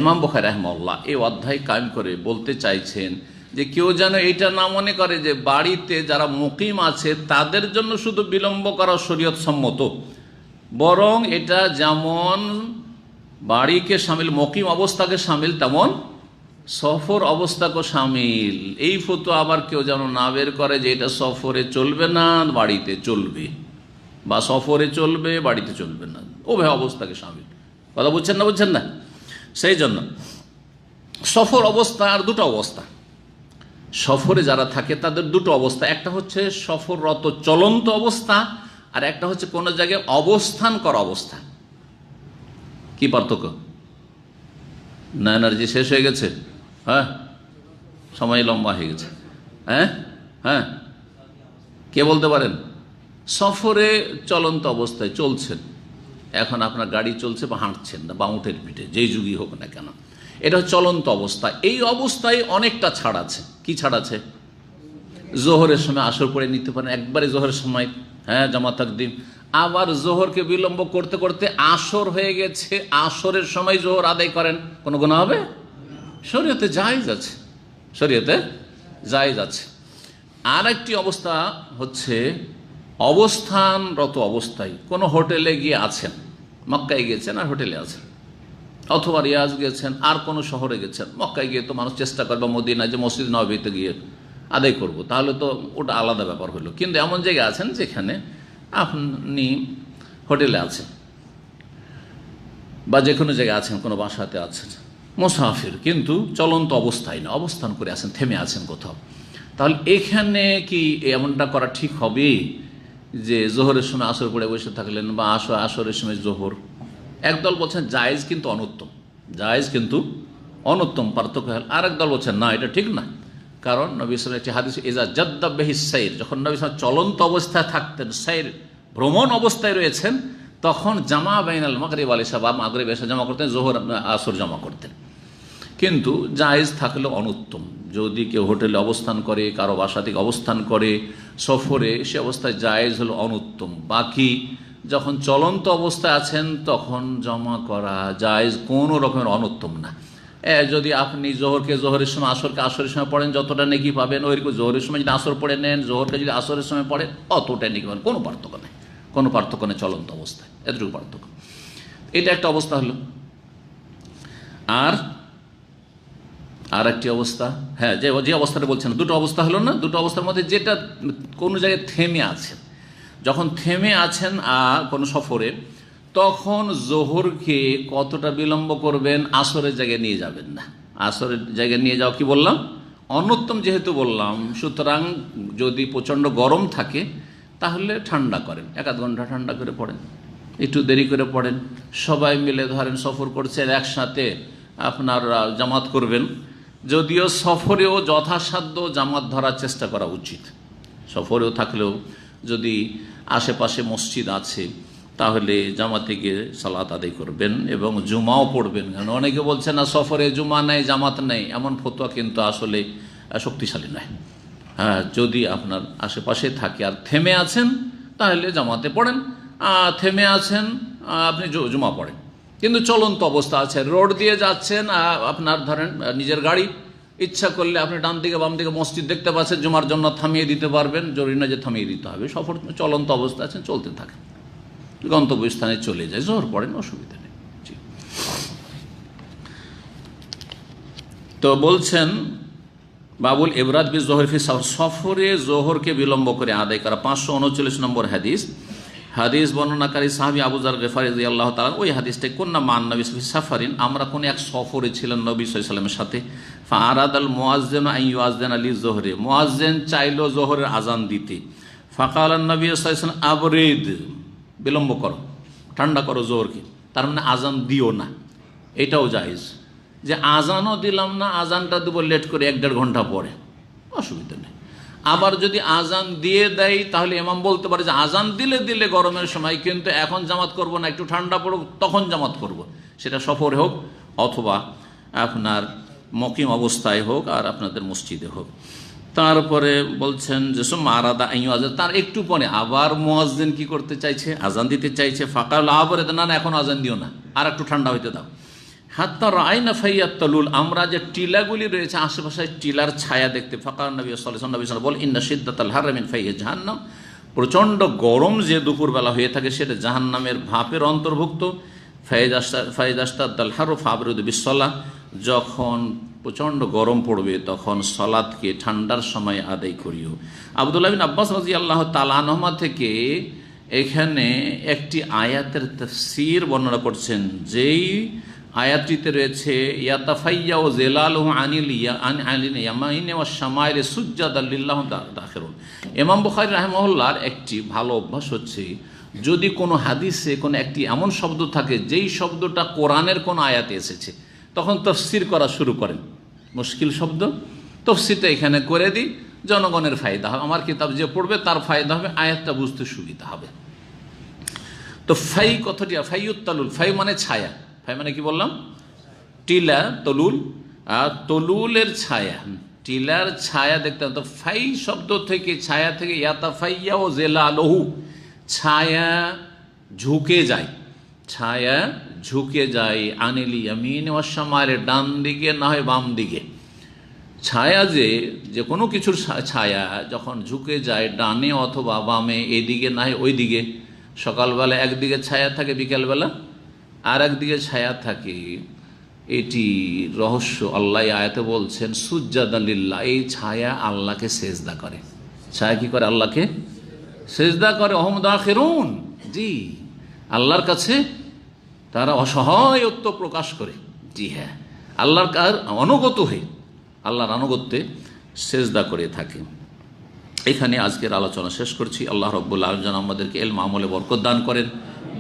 ইমাম বুখারী রাহিমাহুল্লাহ এই অধ্যায় কায়েম করে বলতে চাইছেন যে কেউ যেন এটা না মনে করে যে বাড়িতে যারা মুকিম আছে তাদের জন্য শুধু বিলম্ব করা শরীয়ত সম্মত, বরং এটা যেমন বাড়িকে শামিল, মুকিম অবস্থাকে শামিল, তেমন সফর অবস্থাকে শামিল। এই ফতোয়া আবার কেউ যেন না বের করে যে এটা সফরে চলবে না, বাড়িতে চলবে, বা সফরে চলবে, বাড়িতে চলবে না, উভয় অবস্থাকে শামিল। কথা বুঝছেন না? বুঝছেন না? সেই জন্য সফর অবস্থা আর দুটো অবস্থা, সফরে যারা থাকে তাদের দুটো অবস্থা, একটা হচ্ছে সফররত চলন্ত অবস্থা, আর একটা হচ্ছে কোনো জায়গায় অবস্থান করা অবস্থা। কি পার্থক্য? না, এনার্জি শেষ হয়ে গেছে? সময় লম্বা হয়ে গেছে। হ্যাঁ হ্যাঁ, কে বলতে পারেন? সফরে চলন্ত অবস্থায় চলছেন, এখন আপনার গাড়ি চলছে বা হাঁটছেন না বা উঁটের পিঠে, যেই যুগই হোক না কেন, এটা চলন্ত অবস্থা। এই অবস্থায় অনেকটা ছাড় আছে। কি ছাড় আছে? জোহরের সময় আসর পড়ে নিতে পারেন, একবারে জোহরের সময়, হ্যাঁ, জামাত তাকদিম। আবার জোহরকে বিলম্ব করতে করতে আসর হয়ে গেছে, আসরের সময় জোহর আদায় করেন, কোনো গুনাহ হবে? শরীয়তে জায়েজ আছে, শরীয়তে জায়েজ আছে। আর একটি অবস্থা হচ্ছে অবস্থানরত অবস্থায় কোনো হোটেলে গিয়ে আছেন, মক্কায় গিয়েছেন আর হোটেলে আছেন, অথবা রিয়াজ গিয়েছেন আর কোনো শহরে গেছেন। মক্কায় গিয়ে তো মানুষ চেষ্টা করবে মদিনায় যে মসজিদ নববীতে গিয়ে আদায় করব, তাহলে তো ওটা আলাদা ব্যাপার হলো। কিন্তু এমন জায়গায় আছেন যেখানে আপনি হোটেলে আছেন বা যে কোনো জায়গায় আছেন, কোনো বাসাতে আছেন, মুসাফির, কিন্তু চলন্ত অবস্থায় না, অবস্থান করে আছেন, থেমে আছেন কোথাও, তাহলে এখানে কি এমনটা করা ঠিক হবে যে জোহরের সময় আসর পড়ে বসে থাকলেন বা আসরের সময় জোহর? একদল বলছেন জায়েজ কিন্তু অনুত্তম, জায়েজ কিন্তু অনুত্তম, পার্থক্য। আরেক দল বলছেন না, এটা ঠিক না। কারণ নবী সাল্লাল্লাহু আলাইহি ওয়াসাল্লাম একটি হাদিস, ইজা জাদ্দা বিহিস সাইর, যখন নবী সাল্লাল্লাহু আলাইহি ওয়াসাল্লাম চলন্ত অবস্থায় থাকতেন, সাইর ভ্রমণ অবস্থায় রয়েছেন, তখন জামা বাইনাল মাগরিব ওয়াল ইশা, বা মাগরিব এশা জমা করতেন, জোহর আসর জমা করতেন। কিন্তু জায়েজ থাকলেও অনুত্তম। যদি কেউ হোটেলে অবস্থান করে, কারো বাসা থেকে অবস্থান করে সফরে, সে অবস্থায় জায়েজ হলো অনুত্তম। বাকি যখন চলন্ত অবস্থায় আছেন তখন জমা করা জায়েজ, কোনো রকমের অনুত্তম না। যদি আপনি জোহরকে জোহরের সময়, আসরকে আসরের সময় পড়েন, যতটা নেকি পাবেন, ওইরকম জোহরের সময় যদি আসর পড়ে নেন, জোহরকে যদি আসরের সময় পড়েন, অতটা নেকি পাবেন। কোনো পার্থক্য নেই, কোনো পার্থক্য নেই চলন্ত অবস্থায়, এতটুকু পার্থক্য। এটা একটা অবস্থা হলো। আর একটি অবস্থা, হ্যাঁ, যে অবস্থাটা বলছেন, দুটো অবস্থা হলো না? দুটো অবস্থার মধ্যে যেটা কোনো জায়গায় থেমে আছেন, যখন থেমে আছেন কোনো সফরে, তখন জোহরকে কতটা বিলম্ব করবেন? আসরের জায়গায় নিয়ে যাবেন না। আসরের জায়গায় নিয়ে যাওয়া কি বললাম? অনুত্তম যেহেতু বললাম, সুতরাং যদি প্রচণ্ড গরম থাকে তাহলে ঠান্ডা করেন, 1-2 ঘন্টা ঠান্ডা করে পড়েন, একটু দেরি করে পড়েন। সবাই মিলে ধরেন সফর করছেন, একসাথে আপনার জামাত করবেন। যদিও সফরেও যথাসাধ্য জামাত ধরার চেষ্টা করা উচিত। সফরেও থাকলেও যদি আশেপাশে মসজিদ আছে তাহলে জামাতে গিয়ে সালাত আদায় করবেন এবং জুমাও পড়বেন। কারণ অনেকে বলছেন না সফরে জুমা নেই, জামাত নেই, এমন ফতোয়া কিন্তু আসলে শক্তিশালী নয়। হ্যাঁ, যদি আপনার আশেপাশে থাকে আর থেমে আছেন তাহলে জামাতে পড়েন, থেমে আছেন আপনি জুমা পড়েন। কিন্তু চলন্ত অবস্থা আছে, রোড দিয়ে যাচ্ছেন, আপনার ধরেন নিজের গাড়ি, ইচ্ছা করলে আপনি ডান দিকে বাম দিকে মসজিদ দেখতে পাচ্ছেন, জুমার জন্য থামিয়ে দিতে পারবেন, জরুরি না যে থামিয়ে দিতে হবে। সফর চলন্ত অবস্থা আছেন, চলতে থাকে, গন্তব্যস্থানে চলে যায়, জোহর পড়েন, অসুবিধা নেই। তো বলছেন বাবুল ইবরাদ বি জোহর ফি সফরে জোহরকে বিলম্ব করে আদায় করা। 539 নম্বর হাদিস। হাদিস বর্ণনাকারী সাহাবী আবু যার গিফারি রাদিয়াল্লাহু তাআলা, ওই হাদিসটা, কোন্না মান নবী ফি সাফারিন, আমরা কোন এক সফরে ছিলাম নবী সাল্লাল্লাহু আলাইহি ওয়াসাল্লামের সাথে। ফা আরাদাল মুয়াজ্জিনু আন ইউআযযিনা লি যোহরি, মুয়াজ্জিন চাইলো জোহরের আজান দিতে। ফাকালান নবী সাল্লাল্লাহু আলাইহি ওয়াসাল্লাম আবরিদ, বিলম্ব করো, ঠান্ডা করো জোহরকে, তার মানে আজান দিও না। এটাও জায়েজ, যে আজানও দিলাম না, আজানটা দেবো লেট করে 1-1.5 ঘন্টা পরে, অসুবিধা নেই। আবার যদি আজান দিয়ে দেয় তাহলে ইমাম বলতে পারে যে আজান দিলে গরমের সময়, কিন্তু এখন জামাত করব না, একটু ঠান্ডা পড়ুক তখন জামাত করব। সেটা সফরে হোক অথবা আপনার মকিম অবস্থায় হোক আর আপনাদের মসজিদে হোক। তারপরে বলছেন যে আরাদা আইয়াজ, তার একটু পরে আবার মুয়াজ্জিন কি করতে চাইছে? আজান দিতে চাইছে। ফাকাল আবরে, না এখন আজান দিও না, আর একটু ঠান্ডা হইতে দাও। হাত্তা রাআইনা ফাইয়াত তালুল, আমরা যে টিলাগুলি রয়েছে আশেপাশে টিলার ছায়া দেখতে। ফাকাল নবী সাল্লাল্লাহু আলাইহি ওয়াসাল্লাম বল, ইন্না শিদ্দাতাল হাররি মিন ফাইহি জাহান্নাম, প্রচণ্ড গরম যে দুপুরবেলা হয়ে থাকে সেটা জাহান্নামের ভাপের অন্তর্ভুক্ত। ফাইদাস্তাদাল হারু ফাবরুদ বিসসালাহ, যখন প্রচণ্ড গরম পড়বে তখন সালাতকে ঠান্ডার সময় আদায় করিও। আব্দুল্লাহ বিন আব্বাস রাদিয়াল্লাহু তাআলা আনহুমা থেকে এখানে একটি আয়াতের তাফসীর বর্ণনা করছেন, যেই আয়াতটিতে রয়েছে ইয়াতাফাইয়া ও জেলালুহু আনিল ইয়ামাইনি ওয়াশ শামাইলি সুজ্জাদাল লিল্লাহি দাখিরুন। ইমাম বুখারী রাহিমাহুল্লাহর একটি ভালো অভ্যাস হচ্ছে, যদি কোনো হাদিসে কোনো একটি এমন শব্দ থাকে যেই শব্দটা কোরআনের কোনো আয়াতে এসেছে, তখন তাফসীর করা শুরু করেন। মুশকিল শব্দ তফসিরটা এখানে করে দিই, জনগণের ফায়দা হবে, আমার কিতাব যে পড়বে তার ফায়দা হবে, আয়াতটা বুঝতে সুবিধা হবে। তো ফাই কথাটি, ফাইউত্তালুল, ফাই মানে ছায়া, ফাই মানে কি বললাম, টিলা, তলুল, আর তলুলের ছায়া, টিলার ছায়া দেখতে হবে। তো ফাই শব্দ থেকে, ছায়া থেকে, ইয়াতা ফাইয়া ও জেলা লহু, ছায়া ঝুঁকে যায়, ছায়া ঝুঁকে যায়, আনিলি আমিন ওয়াশামালের, ডান দিকে না হয় বাম দিকে। ছায়া যে কোনো কিছুর ছায়া যখন ঝুঁকে যায় ডানে অথবা বামে, এদিকে না হয় ওই দিকে, সকালবেলা একদিকে ছায়া থাকে, বিকালবেলা আর একদিকে ছায়া থাকে, এটি রহস্য। আল্লাহ আয়াতে বলছেন সুজ্জাদান লিল্লাহ, এই ছায়া আল্লাহকে সেজদা করে। ছায়া কি করে? আল্লাহকে সেজদা করে। অহম দাখিরুন, জি, আল্লাহর কাছে তারা অসহায়ত্ব প্রকাশ করে। জি হ্যাঁ, আল্লাহর কার অনুগত হয়ে, আল্লাহর আনুগত্যে সেজদা করে থাকে। এখানে আজকের আলোচনা শেষ করছি। আল্লাহ রব্বুল আলামিন যেন আমাদেরকে ইলম আমলে বরকত দান করেন,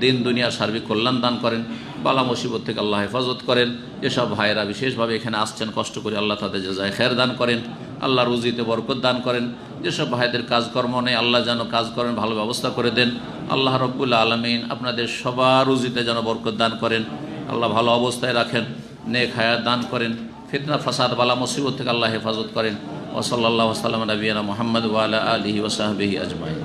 দিন দুনিয়ার সার্বিক কল্যাণ দান করেন, বালা মুসিবত থেকে আল্লাহ হেফাজত করেন। যেসব ভাইয়েরা বিশেষভাবে এখানে আসছেন কষ্ট করে, আল্লাহ তাদের জাযায়ে খের দান করেন, আল্লাহ রুজিতে বরকত দান করেন। যেসব ভাইদের কাজকর্ম নেই, আল্লাহ যেন কাজ করেন, ভালো ব্যবস্থা করে দেন। আল্লাহ রব্বুল আলামিন আপনাদের সবার রুজিতে যেন বরকত দান করেন, আল্লাহ ভালো অবস্থায় রাখেন, নেক হায়াত দান করেন, ফিতনা ফাসাদ বালা মুসিবত থেকে আল্লাহ হেফাজত করেন। ওয়া সাল্লাল্লাহু ওয়া সাল্লামা আলা নবিয়িনা মুহাম্মদ ওয়া আলা আলিহি ওয়া সাহবিহি আজমাইন।